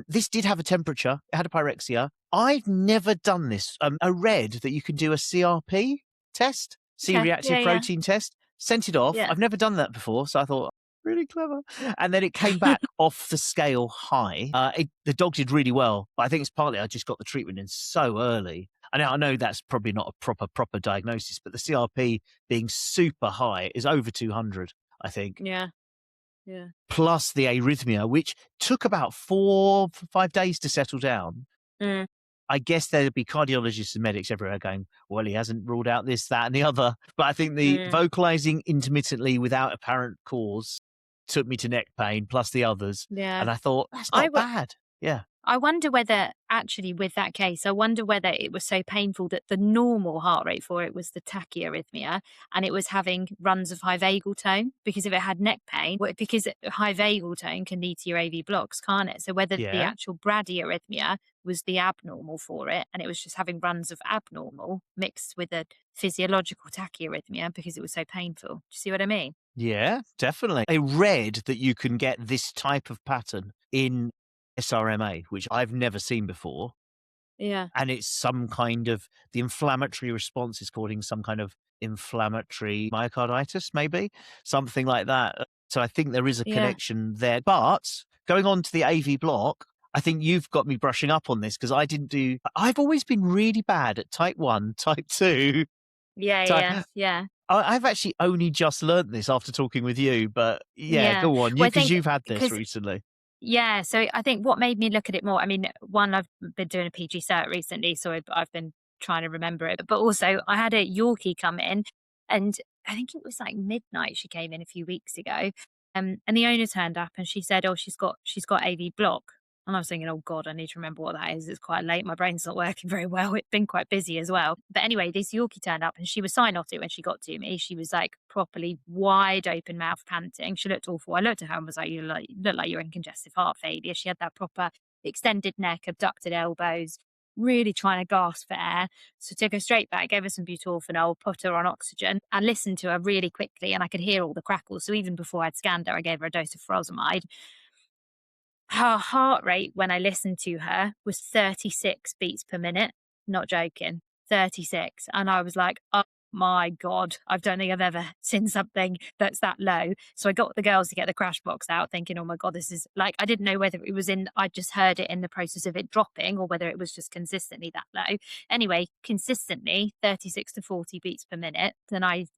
this did have a temperature. It had a pyrexia. I've never done this. I read that you can do a CRP test, C-reactive protein test. Sent it off. Yeah. I've never done that before, so I thought, really clever. And then it came back off the scale high. The dog did really well, but I think it's partly I just got the treatment in so early. And I know that's probably not a proper diagnosis, but the CRP being super high is over 200, I think. Yeah. Plus the arrhythmia, which took about 4 or 5 days to settle down. I guess there'd be cardiologists and medics everywhere going, well, he hasn't ruled out this, that, and the other. But I think the vocalizing intermittently without apparent cause took me to neck pain, plus the others. Yeah. And I thought, that's not bad. Yeah. I wonder whether, actually, with that case, I wonder whether it was so painful that the normal heart rate for it was the tachyarrhythmia and it was having runs of high vagal tone. Because if it had neck pain, because high vagal tone can lead to your AV blocks, can't it? So whether the actual bradyarrhythmia was the abnormal for it and it was just having runs of abnormal mixed with a physiological tachyarrhythmia because it was so painful. Do you see what I mean? Yeah, definitely. I read that you can get this type of pattern in SRMA, which I've never seen before. Yeah. And it's some kind of, the inflammatory response is causing some kind of inflammatory myocarditis, maybe something like that. So I think there is a connection there. But going on to the AV block, I think you've got me brushing up on this because I've always been really bad at type 1, type 2. Yeah. I've actually only just learnt this after talking with you, but go on, because you've had this recently. Yeah, so I think what made me look at it more, I mean, one, I've been doing a PG cert recently, so I've been trying to remember it. But also, I had a Yorkie come in, and I think it was like midnight she came in a few weeks ago. And the owner turned up and she said, oh, she's got AV block. And I was thinking, oh God, I need to remember what that is. It's quite late. My brain's not working very well. It's been quite busy as well. But anyway, this Yorkie turned up and she was cyanotic when she got to me. She was like properly wide open mouth panting. She looked awful. I looked at her and was like, you look like you're in congestive heart failure. She had that proper extended neck, abducted elbows, really trying to gasp for air. So took her straight back, gave her some butorphanol, put her on oxygen and listened to her really quickly. And I could hear all the crackles. So even before I'd scanned her, I gave her a dose of furosemide. Her heart rate when I listened to her was 36 beats per minute. Not joking. 36. And I was like, oh my God, I don't think I've ever seen something that's that low. So I got the girls to get the crash box out thinking, oh my God, this is like, I didn't know whether it was I just heard it in the process of it dropping or whether it was just consistently that low. Anyway, consistently 36 to 40 beats per minute.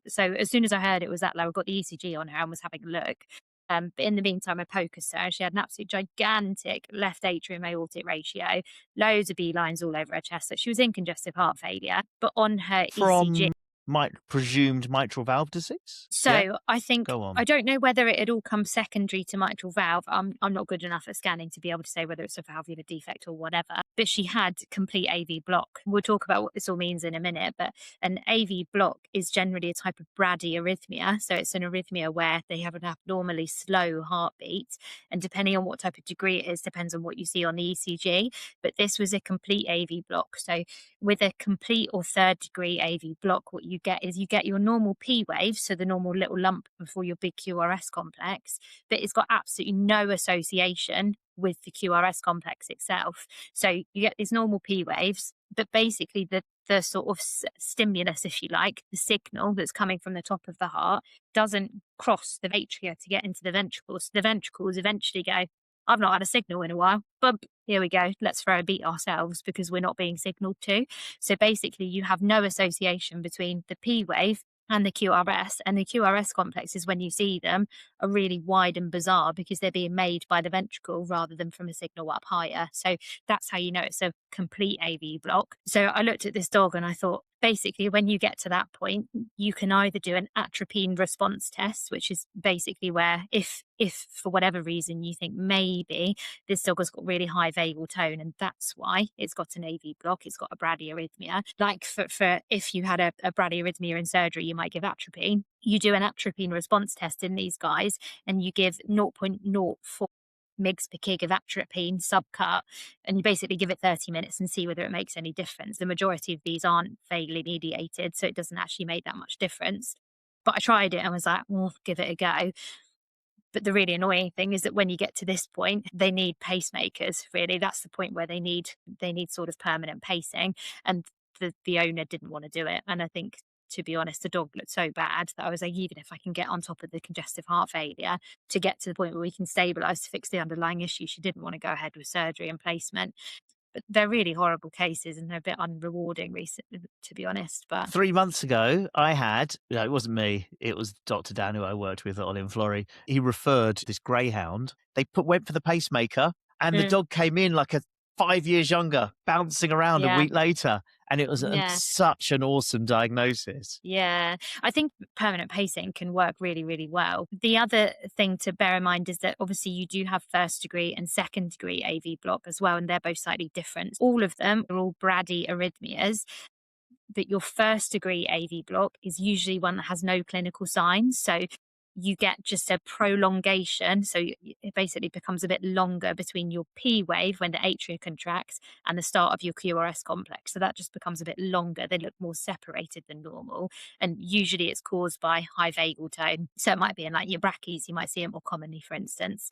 So as soon as I heard it was that low, I got the ECG on her and was having a look. But in the meantime, I focused her. She had an absolute gigantic left atrium aortic ratio, loads of B lines all over her chest. So she was in congestive heart failure. But on her ECG, From presumed mitral valve disease? so Yeah? I think, Go on. I don't know whether it had all come secondary to mitral valve. I'm not good enough at scanning to be able to say whether it's a valvular defect or whatever, but she had complete AV block. We'll talk about what this all means in a minute, but an AV block is generally a type of bradyarrhythmia. So it's an arrhythmia where they have an abnormally slow heartbeat, and depending on what type of degree it is, depends on what you see on the ECG. But this was a complete AV block. So with a complete or third degree AV block, what you get is you get your normal P wave, so the normal little lump before your big QRS complex, but it's got absolutely no association with the QRS complex itself. So you get these normal P waves, but basically the sort of stimulus, if you like, the signal that's coming from the top of the heart doesn't cross the atria to get into the ventricles. The ventricles eventually go, I've not had a signal in a while. Bump, here we go. Let's throw a beat ourselves because we're not being signaled to. So basically, you have no association between the P wave and the QRS. And the QRS complexes, when you see them, are really wide and bizarre because they're being made by the ventricle rather than from a signal up higher. So that's how you know it's a complete AV block. So I looked at this dog and I thought, basically, when you get to that point, you can either do an atropine response test, which is basically where if for whatever reason you think maybe this dog has got really high vagal tone and that's why it's got an AV block, it's got a bradyarrhythmia. Like for if you had a bradyarrhythmia in surgery, you might give atropine. You do an atropine response test in these guys and you give 0.04 mgs per kg of atropine subcut, and you basically give it 30 minutes and see whether it makes any difference. The majority of these aren't vagally mediated, so it doesn't actually make that much difference. But I tried it and was like, well, give it a go. But the really annoying thing is that when you get to this point, they need pacemakers, really. That's the point where they need sort of permanent pacing. And the owner didn't want to do it. And I think, to be honest, the dog looked so bad that I was like, even if I can get on top of the congestive heart failure to get to the point where we can stabilize to fix the underlying issue, she didn't want to go ahead with surgery and placement. But they're really horrible cases and they're a bit unrewarding recently, to be honest. But 3 months ago, I had, it wasn't me, it was Dr. Dan who I worked with at Olinflori. He referred this greyhound. They went for the pacemaker and the dog came in like 5 years younger, bouncing around a week later. And it was such an awesome diagnosis. Yeah, I think permanent pacing can work really, really well. The other thing to bear in mind is that obviously you do have first degree and second degree AV block as well, and they're both slightly different. All of them are all bradyarrhythmias, but your first degree AV block is usually one that has no clinical signs. So you get just a prolongation. So it basically becomes a bit longer between your P wave when the atria contracts and the start of your QRS complex. So that just becomes a bit longer. They look more separated than normal. And usually it's caused by high vagal tone. So it might be in like your brachys, you might see it more commonly, for instance.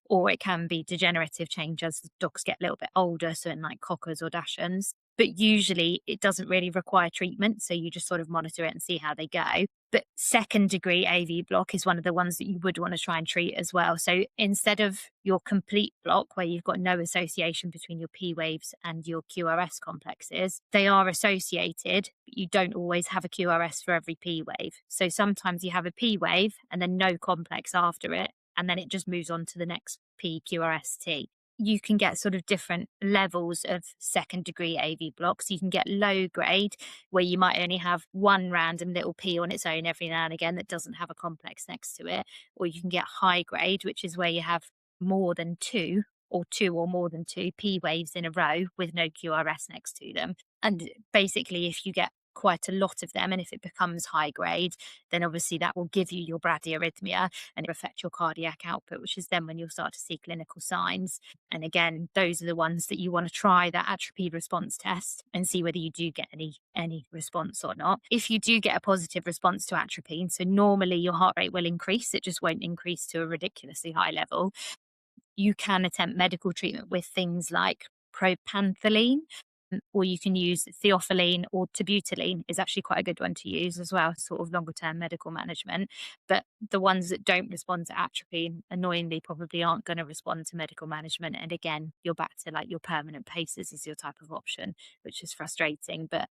Or it can be degenerative change as the dogs get a little bit older, so in like cockers or dachshunds. But usually it doesn't really require treatment, so you just sort of monitor it and see how they go. But second degree AV block is one of the ones that you would want to try and treat as well. So instead of your complete block, where you've got no association between your P waves and your QRS complexes, they are associated, but you don't always have a QRS for every P wave. So sometimes you have a P wave and then no complex after it, and then it just moves on to the next PQRST. You can get sort of different levels of second degree AV blocks. You can get low grade, where you might only have one random little P on its own every now and again that doesn't have a complex next to it. Or you can get high grade, which is where you have more than two or more than two P waves in a row with no QRS next to them. And basically, if you get quite a lot of them, and if it becomes high grade, then obviously that will give you your bradyarrhythmia and affect your cardiac output, which is then when you'll start to see clinical signs. And again, those are the ones that you want to try that atropine response test and see whether you do get any response or not. If you do get a positive response to atropine, so normally your heart rate will increase, it just won't increase to a ridiculously high level, you can attempt medical treatment with things like propantholine. or you can use theophylline, or terbutaline is actually quite a good one to use as well, sort of longer term medical management. But the ones that don't respond to atropine, annoyingly, probably aren't going to respond to medical management. And again, you're back to like your permanent paces is your type of option, which is frustrating. But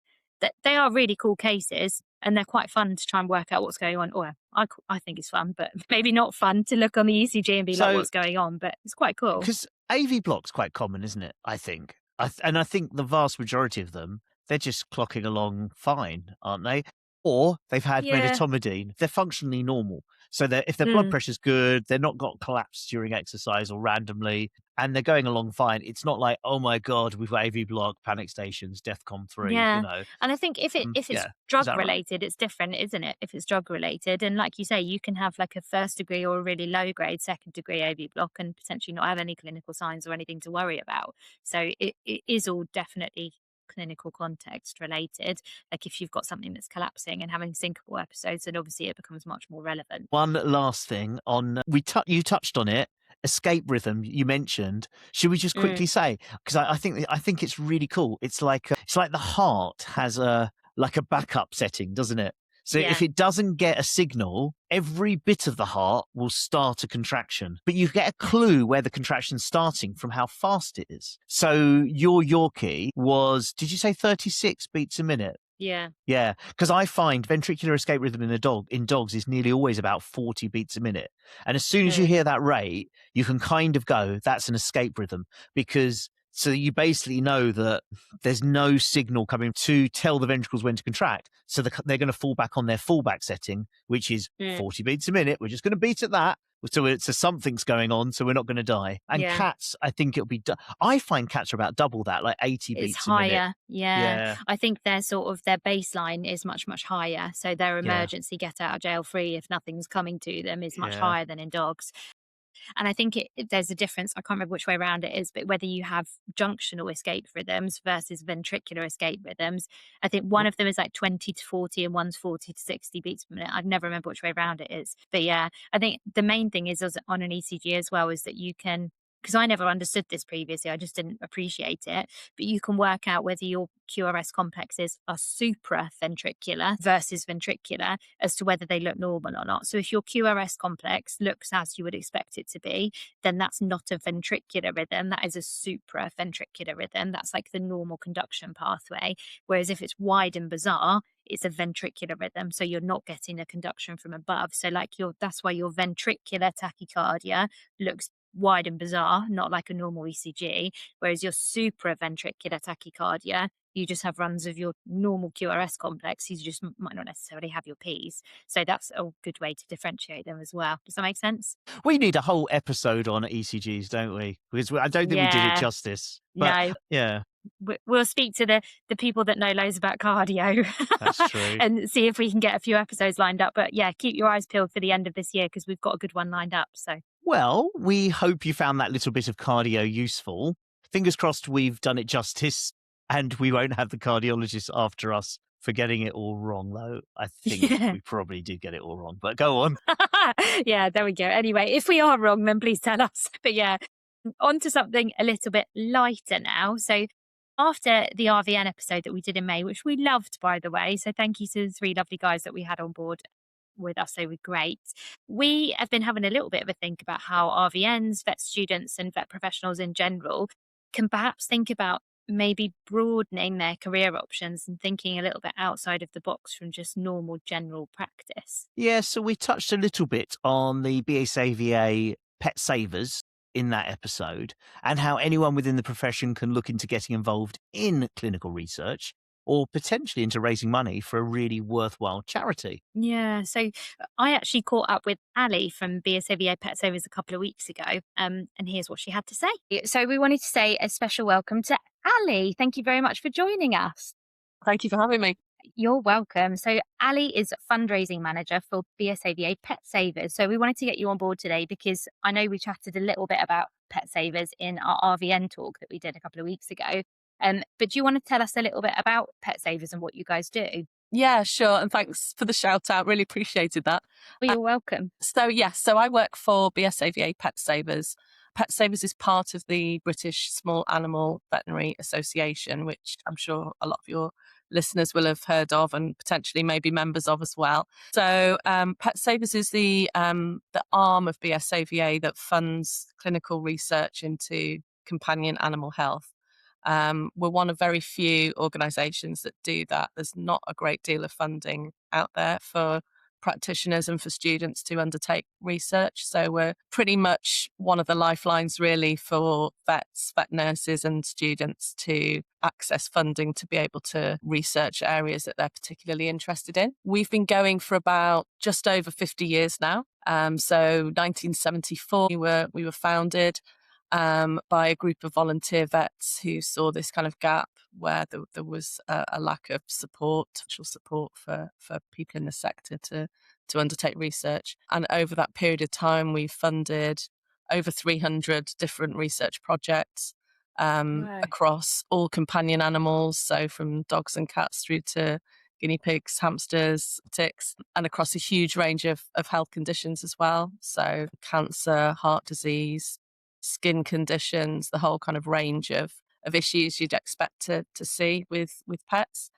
they are really cool cases, and they're quite fun to try and work out what's going on. Or I think it's fun, but maybe not fun to look on the ECG and be like, what's going on? But it's quite cool. Because AV block's quite common, isn't it? I think. And I think the vast majority of them, they're just clocking along fine, aren't they? Or they've had medetomidine. They're functionally normal. So if their blood pressure's good, they're not got collapsed during exercise or randomly, and they're going along fine. It's not like, oh my God, we've got AV block, panic stations, DEFCON 3, Yeah. you know. And I think if it's drug related, it's different, isn't it? If it's drug related. And like you say, you can have like a first degree or a really low grade second degree AV block and potentially not have any clinical signs or anything to worry about. So it is all definitely clinical context related. Like if you've got something that's collapsing and having syncopal episodes, then obviously it becomes much more relevant. One last thing on you touched on it, escape rhythm you mentioned. Should we just quickly say, because I think it's really cool. It's like the heart has a backup setting, doesn't it? So if it doesn't get a signal, every bit of the heart will start a contraction. But you get a clue where the contraction's starting from how fast it is. So your Yorkie was, did you say 36 beats a minute? Yeah. Yeah, because I find ventricular escape rhythm in dogs is nearly always about 40 beats a minute. And as soon as you hear that rate, you can kind of go, that's an escape rhythm, because so you basically know that there's no signal coming to tell the ventricles when to contract. So they're going to fall back on their fallback setting, which is 40 beats a minute. We're just going to beat at that. So something's going on, so we're not going to die. And cats, I think it'll be. I find cats are about double that, like 80 beats a minute. It's higher, yeah. I think their baseline is much, much higher. So their emergency get out of jail free if nothing's coming to them is much higher than in dogs. And I think there's a difference. I can't remember which way around it is, but whether you have junctional escape rhythms versus ventricular escape rhythms, I think one of them is like 20 to 40 and one's 40 to 60 beats per minute. I never remember which way around it is. But yeah, I think the main thing is on an ECG as well is that you can, because I never understood this previously, I just didn't appreciate it, but you can work out whether your QRS complexes are supraventricular versus ventricular as to whether they look normal or not. So if your QRS complex looks as you would expect it to be, then that's not a ventricular rhythm, that is a supraventricular rhythm. That's like the normal conduction pathway. Whereas if it's wide and bizarre, it's a ventricular rhythm, so you're not getting a conduction from above. So like that's why your ventricular tachycardia looks wide and bizarre, not like a normal ECG, whereas your supraventricular tachycardia, you just have runs of your normal QRS complex, you just might not necessarily have your Ps. So that's a good way to differentiate them as well. Does that make sense? We need a whole episode on ECGs, don't we? Because I don't think we did it justice. But, no. Yeah. We'll speak to the people that know loads about cardio. That's true. And see if we can get a few episodes lined up. But yeah, keep your eyes peeled for the end of this year because we've got a good one lined up. So. Well, we hope you found that little bit of cardio useful. Fingers crossed we've done it justice and we won't have the cardiologists after us for getting it all wrong, though. I think we probably did get it all wrong, but go on. Yeah, there we go. Anyway, if we are wrong, then please tell us. But yeah, on to something a little bit lighter now. So after the RVN episode that we did in May, which we loved, by the way, so thank you to the 3 lovely guys that we had on board with us, they were great. We have been having a little bit of a think about how RVNs, vet students and vet professionals in general can perhaps think about maybe broadening their career options and thinking a little bit outside of the box from just normal general practice. Yeah, so we touched a little bit on the BSAVA Pet Savers in that episode and how anyone within the profession can look into getting involved in clinical research or potentially into raising money for a really worthwhile charity. Yeah, so I actually caught up with Allie from BSAVA Pet Savers a couple of weeks ago, and here's what she had to say. So we wanted to say a special welcome to Allie. Thank you very much for joining us. Thank you for having me. You're welcome. So Allie is fundraising manager for BSAVA Pet Savers. So we wanted to get you on board today because I know we chatted a little bit about Pet Savers in our RVN talk that we did a couple of weeks ago. But do you want to tell us a little bit about Pet Savers and what you guys do? Yeah, sure. And thanks for the shout out. Really appreciated that. Well, you're welcome. So I work for BSAVA Pet Savers. Pet Savers is part of the British Small Animal Veterinary Association, which I'm sure a lot of your listeners will have heard of and potentially maybe members of as well. So Pet Savers is the arm of BSAVA that funds clinical research into companion animal health. We're one of very few organisations that do that. There's not a great deal of funding out there for practitioners and for students to undertake research. So we're pretty much one of the lifelines really for vets, vet nurses and students to access funding to be able to research areas that they're particularly interested in. We've been going for about just over 50 years now. So 1974 we were founded by a group of volunteer vets who saw this kind of gap where there was a lack of social support for people in the sector to undertake research. And over that period of time, we've funded over 300 different research projects across all companion animals, so from dogs and cats through to guinea pigs, hamsters, ticks, and across a huge range of health conditions as well. So cancer, heart disease, skin conditions, the whole kind of range of issues you'd expect to see with pets.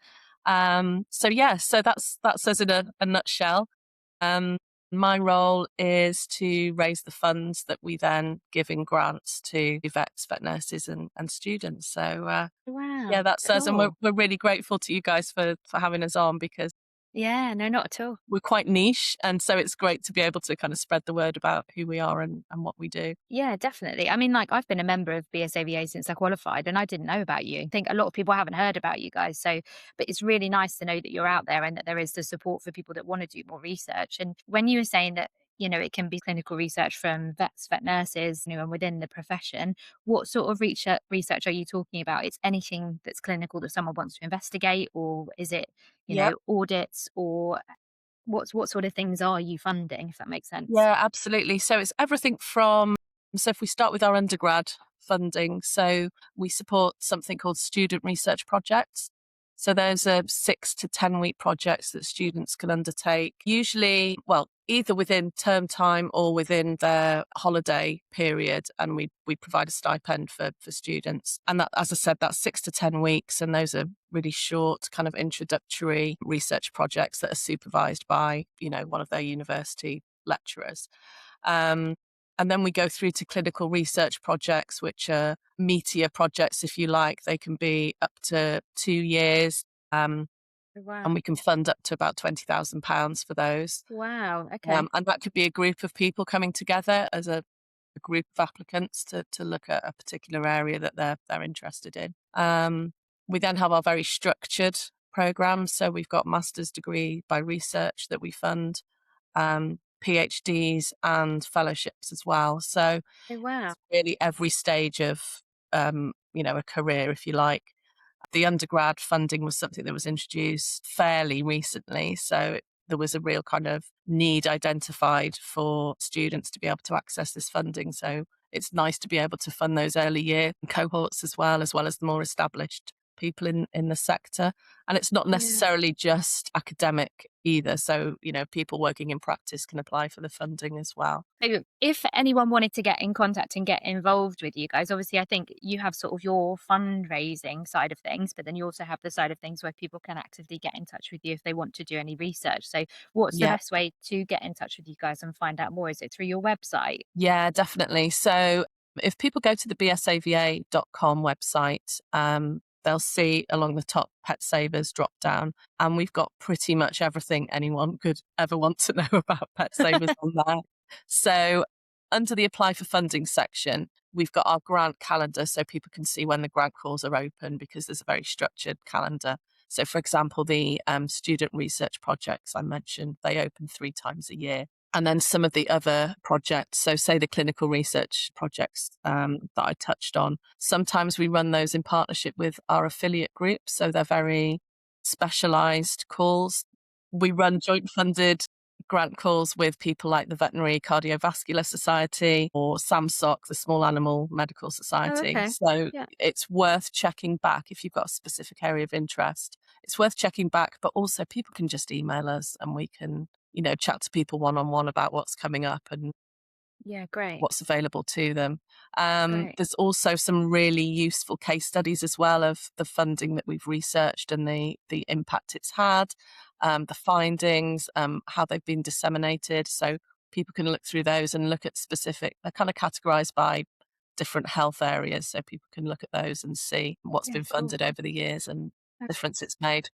So that's us in a nutshell. My role is to raise the funds that we then give in grants to vets, vet nurses and students. So Wow. that's us. And Cool. we're really grateful to you guys for having us on, because Yeah, no, not at all. we're quite niche. And so it's great to be able to kind of spread the word about who we are and what we do. Yeah, definitely. I mean, like, I've been a member of BSAVA since I qualified and I didn't know about you. I think a lot of people haven't heard about you guys. So, but it's really nice to know that you're out there and that there is the support for people that want to do more research. And when you were saying that, it can be clinical research from vets, vet nurses, and within the profession, what sort of research are you talking about? It's anything that's clinical that someone wants to investigate, or is it, Yep. audits, or what sort of things are you funding, if that makes sense? Yeah, absolutely. So it's everything from, so if we start with our undergrad funding, so we support something called student research projects. So those are 6 to 10 week projects that students can undertake, usually, well, either within term time or within their holiday period. And we provide a stipend for students. And that, as I said, that's 6 to 10 weeks. And those are really short kind of introductory research projects that are supervised by, one of their university lecturers. And then we go through to clinical research projects, which are meatier projects, if you like. They can be up to 2 years. Wow. And we can fund up to about £20,000 for those. Wow. Okay. And that could be a group of people coming together as a group of applicants to look at a particular area that they're interested in. We then have our very structured programs. So we've got master's degree by research that we fund, PhDs and fellowships as well. So Oh, wow. it's really every stage of, a career, if you like. The undergrad funding was something that was introduced fairly recently. So there was a real kind of need identified for students to be able to access this funding. So it's nice to be able to fund those early year cohorts as well as the more established people in the sector. And it's not necessarily just academic either. So, people working in practice can apply for the funding as well. So if anyone wanted to get in contact and get involved with you guys, obviously I think you have sort of your fundraising side of things, but then you also have the side of things where people can actively get in touch with you if they want to do any research. So what's the best way to get in touch with you guys and find out more? Is it through your website? Yeah, definitely. So if people go to the bsava.com website, they'll see along the top Pet Savers drop down. And we've got pretty much everything anyone could ever want to know about Pet Savers on there. So under the apply for funding section, we've got our grant calendar so people can see when the grant calls are open, because there's a very structured calendar. So for example, the student research projects I mentioned, they open 3 times a year. And then some of the other projects, so say the clinical research projects that I touched on, sometimes we run those in partnership with our affiliate groups. So they're very specialised calls. We run joint funded grant calls with people like the Veterinary Cardiovascular Society or SAMSOC, the Small Animal Medical Society. okay. So Yeah. it's worth checking back if you've got a specific area of interest. It's worth checking back, but also people can just email us and we can chat to people one-on-one about what's coming up and Yeah, great. what's available to them. Great. There's also some really useful case studies as well of the funding that we've researched and the impact it's had, the findings, how they've been disseminated. So people can look through those and look at specific, they're kind of categorized by different health areas. So people can look at those and see what's Yeah, been cool. funded over the years and the difference it's made.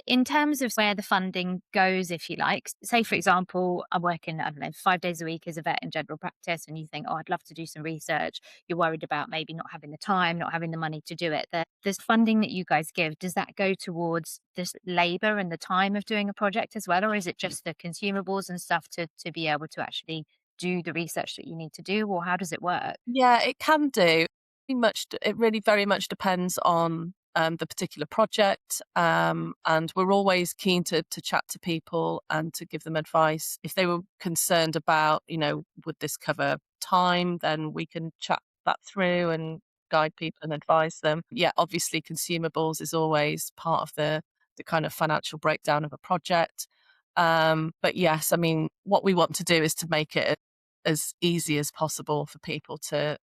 In terms of where the funding goes, if you like, say, for example, I'm working, I don't know, 5 days a week as a vet in general practice, and you think, oh, I'd love to do some research. You're worried about maybe not having the time, not having the money to do it. There's funding that you guys give. Does that go towards this labor and the time of doing a project as well? Or is it just the consumables and stuff to be able to actually do the research that you need to do? Or how does it work? Yeah, it can do. It really very much depends on the particular project, and we're always keen to chat to people and to give them advice. If they were concerned about, would this cover time, then we can chat that through and guide people and advise them. Yeah, obviously consumables is always part of the kind of financial breakdown of a project. But yes, I mean, what we want to do is to make it as easy as possible for people to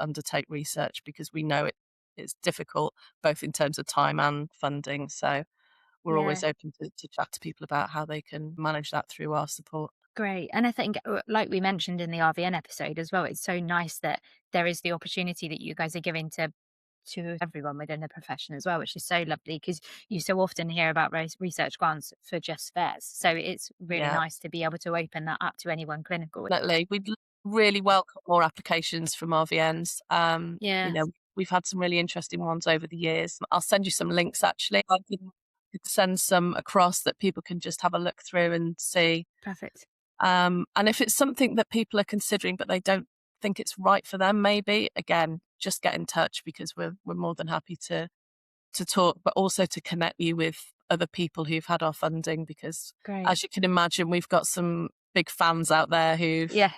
undertake research, because we know it's difficult both in terms of time and funding. So we're Yeah. always open to chat to people about how they can manage that through our support. Great. And I think, like we mentioned in the RVN episode as well, it's so nice that there is the opportunity that you guys are giving to everyone within the profession as well, which is so lovely, because you so often hear about research grants for just vets. So it's really Yeah, nice to be able to open that up to anyone clinical. definitely. Really welcome more applications from RVNs. Yeah, We've had some really interesting ones over the years. I'll send you some links actually. I could send some across that people can just have a look through and see. perfect. And if it's something that people are considering but they don't think it's right for them, maybe again, just get in touch, because we're more than happy to talk, but also to connect you with other people who've had our funding, because Great. as you can imagine, we've got some big fans out there who've Yeah.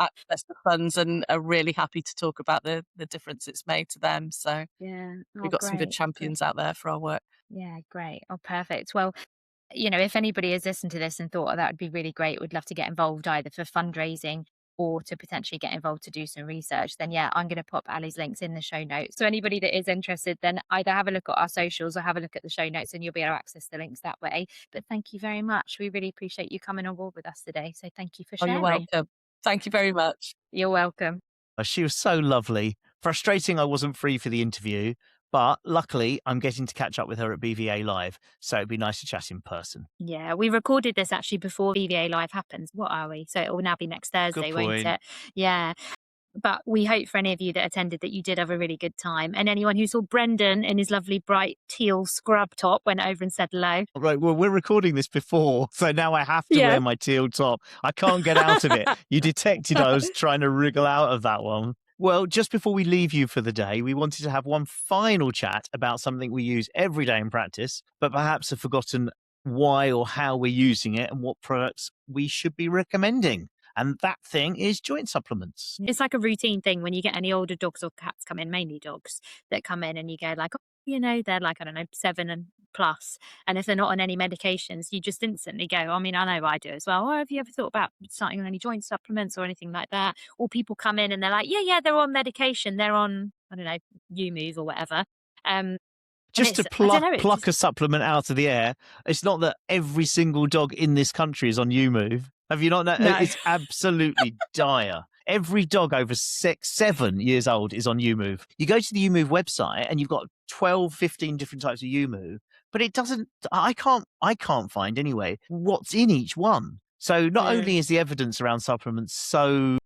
accessed the funds and are really happy to talk about the difference it's made to them. So Yeah. Oh, we've got some good great. champions out there for our work. Yeah, great. Oh, perfect. Well, if anybody has listened to this and thought, oh, that would be really great, would love to get involved either for fundraising or to potentially get involved to do some research, then yeah, I'm going to pop Allie's links in the show notes. So anybody that is interested, then either have a look at our socials or have a look at the show notes, and you'll be able to access the links that way. But thank you very much. We really appreciate you coming on board with us today. So thank you for Oh, you're sharing. welcome. Thank you very much. You're welcome. She was so lovely. Frustrating I wasn't free for the interview, but luckily I'm getting to catch up with her at BVA Live, so it'd be nice to chat in person. Yeah, we recorded this actually before VVA Live happens. What are we? So it will now be next Thursday, won't point. it? Yeah. But we hope for any of you that attended that you did have a really good time. And anyone who saw Brendan in his lovely bright teal scrub top went over and said hello. Right, well, we're recording this before, so now I have to wear my teal top. I can't get out of it. You detected I was trying to wriggle out of that one. Well, just before we leave you for the day, we wanted to have one final chat about something we use every day in practice, but perhaps have forgotten why or how we're using it and what products we should be recommending. And that thing is joint supplements. It's like a routine thing when you get any older dogs or cats come in, mainly dogs, that come in and you go like, oh, they're like, I don't know, 7 and plus. And if they're not on any medications, you just instantly go, I mean, I know I do as well. Oh, have you ever thought about starting on any joint supplements or anything like that? Or people come in and they're like, yeah, they're on medication. They're on, I don't know, U-Move or whatever. Just to pluck a supplement out of the air. It's not that every single dog in this country is on U-Move. Have you not known? No. It's absolutely dire. Every dog over 7 years old is on U-Move. You go to the U-Move website and you've got 12, 15 different types of U-Move, but it doesn't, I can't find anyway what's in each one. So not only is the evidence around supplements so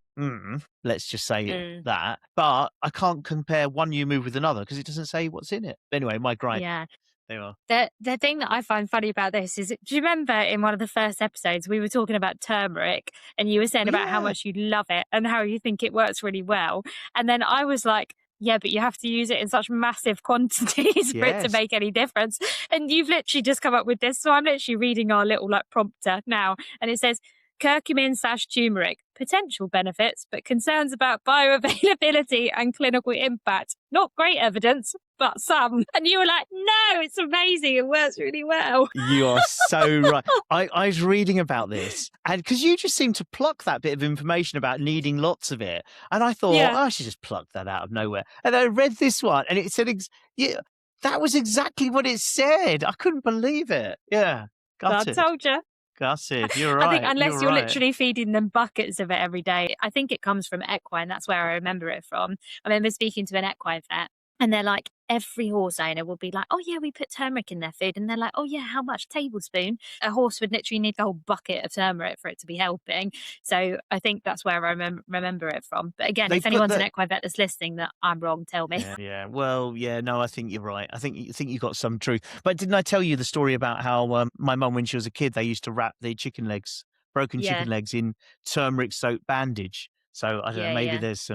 let's just say that, but I can't compare one U-Move with another because it doesn't say what's in it. Anyway, my gripe. Yeah. There you are. The thing that I find funny about this is, do you remember in one of the first episodes we were talking about turmeric and you were saying about how much you love it and how you think it works really well? And then I was like, yeah, but you have to use it in such massive quantities for it to make any difference. And you've literally just come up with this. So I'm literally reading our little prompter now, and it says, Curcumin/turmeric, potential benefits, but concerns about bioavailability and clinical impact. Not great evidence, but some. And you were like, no, it's amazing. It works really well. You are so right. I was reading about this, and because you just seem to pluck that bit of information about needing lots of it, and I thought, Yeah. oh, I should just pluck that out of nowhere. And I read this one, and it said, yeah, that was exactly what it said. I couldn't believe it. Yeah, I gutted. told you. Gutted. You're right. I think unless you're right. literally feeding them buckets of it every day, I think it comes from equine. That's where I remember it from. I remember speaking to an equine vet, and they're like, every horse owner will be like, oh yeah, we put turmeric in their food. And they're like, oh yeah, how much? Tablespoon? A horse would literally need a whole bucket of turmeric for it to be helping. So I think that's where I remember it from. But again, if anyone's an equine vet that's listening that I'm wrong, tell me. Yeah. Well, yeah, no, I think you're right. I think you got some truth. But didn't I tell you the story about how my mum, when she was a kid, they used to wrap the chicken legs, broken chicken legs, in turmeric soaked bandage. So I don't know, maybe there's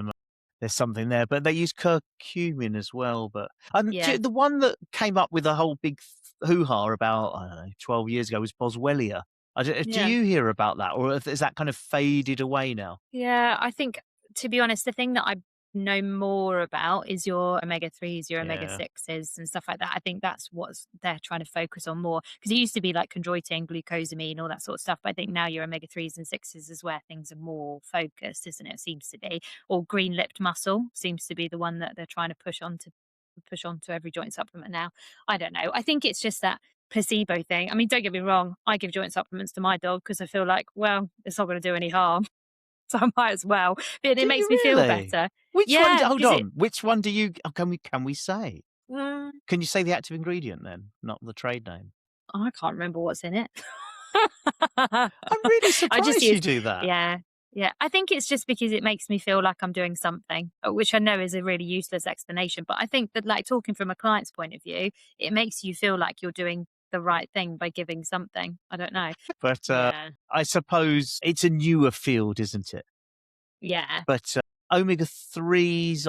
something there, but they use curcumin as well. But the one that came up with a whole big hoo-ha about, I don't know, 12 years ago was Boswellia. Do you hear about that, or is that kind of faded away now? Yeah, I think, to be honest, the thing that I know more about is your omega-3s, your omega-6s and stuff like that. I think that's what they're trying to focus on more, because it used to be like chondroitin, glucosamine, all that sort of stuff. But I think now your omega-3s and 6s is where things are more focused, isn't it? It seems to be. Or green-lipped mussel seems to be the one that they're trying to push onto every joint supplement now. I don't know. I think it's just that placebo thing. I mean, don't get me wrong, I give joint supplements to my dog because I feel like, well, it's not going to do any harm. So I might as well. But it makes me feel better. Which one? Hold on. Which one do you? Can we say? Can you say the active ingredient then, not the trade name? I can't remember what's in it. I'm really surprised you do that. Yeah. I think it's just because it makes me feel like I'm doing something, which I know is a really useless explanation. But I think that, like, talking from a client's point of view, it makes you feel like you're doing the right thing by giving something. I don't know. But I suppose it's a newer field, isn't it? Yeah. But omega-3s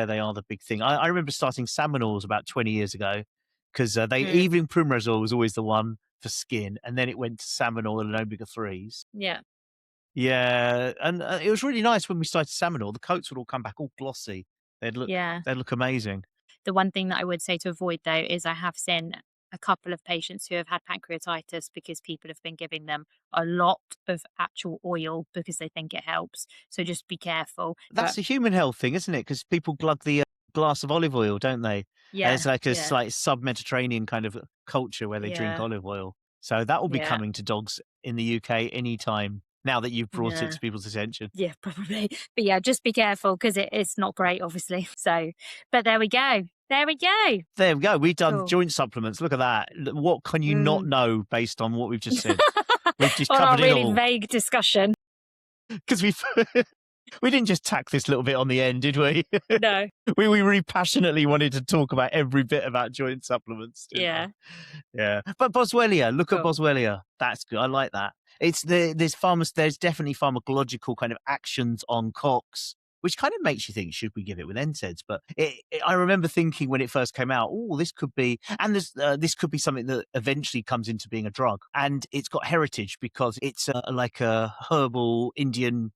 they are the big thing. I remember starting salmon oils about 20 years ago, because evening primrose oil was always the one for skin, and then it went to salmon oil and omega-3s. Yeah. Yeah, and it was really nice when we started salmon oil. The coats would all come back all glossy. They'd look amazing. The one thing that I would say to avoid, though, is I have seen a couple of patients who have had pancreatitis because people have been giving them a lot of actual oil because they think it helps. So just be careful. That's a human health thing, isn't it? Because people glug the glass of olive oil, don't they? Yeah. It's like a slight sub-Mediterranean kind of culture where they drink olive oil. So that will be coming to dogs in the UK anytime, now that you've brought it to people's attention. Yeah, probably. But yeah, just be careful, because it's not great, obviously. So, but there we go. We've done joint supplements. Look at that. What can you not know based on what we've just said? We've just covered it all. Really vague discussion. Because we didn't just tack this little bit on the end, did we? No. We really passionately wanted to talk about every bit about joint supplements. Yeah. Yeah. But Boswellia, look at Boswellia. That's good. I like that. There's definitely pharmacological kind of actions on COX, which kind of makes you think, should we give it with NSAIDs? But I remember thinking when it first came out, this could be, and this could be something that eventually comes into being a drug. And it's got heritage because it's like a herbal Indian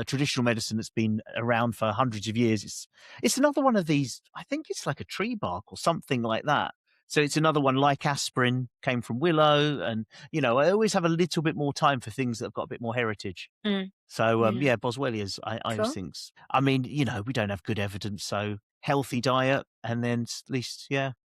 traditional medicine that's been around for hundreds of years. It's another one of these, I think it's like a tree bark or something like that. So it's another one, like aspirin, came from willow. And, I always have a little bit more time for things that have got a bit more heritage. So, Boswellia's, I just think, I mean, we don't have good evidence. So healthy diet, and then at least,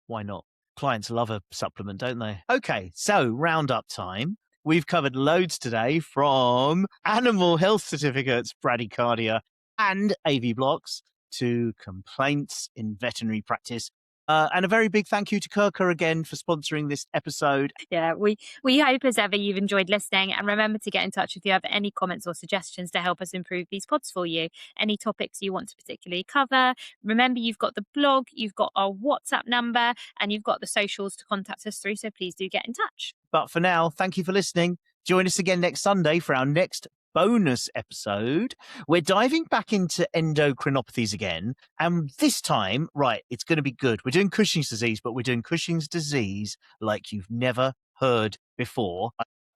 why not? Clients love a supplement, don't they? Okay, so roundup time. We've covered loads today, from animal health certificates, bradycardia, and AV blocks, to complaints in veterinary practice. And a very big thank you to KRKA again for sponsoring this episode. Yeah, we hope as ever you've enjoyed listening, and remember to get in touch if you have any comments or suggestions to help us improve these pods for you. Any topics you want to particularly cover. Remember, you've got the blog, you've got our WhatsApp number, and you've got the socials to contact us through, so please do get in touch. But for now, thank you for listening. Join us again next Sunday for our next bonus episode. We're diving back into endocrinopathies again, and this time, it's going to be good. We're doing Cushing's disease, but we're doing Cushing's disease like you've never heard before.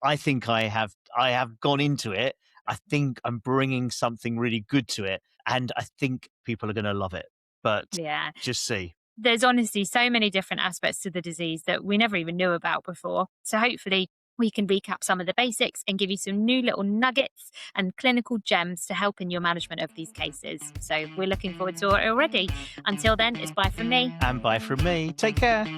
I think I have gone into it. I think I'm bringing something really good to it, and I think people are going to love it. But Yeah. just see. There's honestly so many different aspects to the disease that we never even knew about before. So hopefully we can recap some of the basics and give you some new little nuggets and clinical gems to help in your management of these cases. So we're looking forward to it already. Until then, it's bye from me. And bye from me. Take care.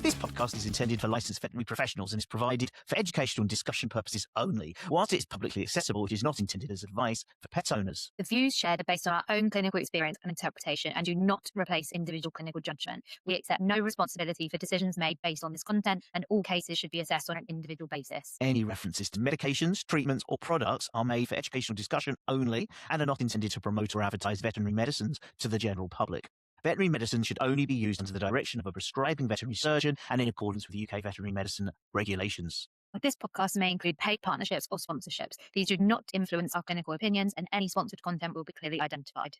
This podcast is intended for licensed veterinary professionals and is provided for educational and discussion purposes only. Whilst it is publicly accessible, it is not intended as advice for pet owners. The views shared are based on our own clinical experience and interpretation and do not replace individual clinical judgment. We accept no responsibility for decisions made based on this content, and all cases should be assessed on an individual basis. Any references to medications, treatments, or products are made for educational discussion only and are not intended to promote or advertise veterinary medicines to the general public. Veterinary medicine should only be used under the direction of a prescribing veterinary surgeon and in accordance with UK veterinary medicine regulations. This podcast may include paid partnerships or sponsorships. These do not influence our clinical opinions, and any sponsored content will be clearly identified.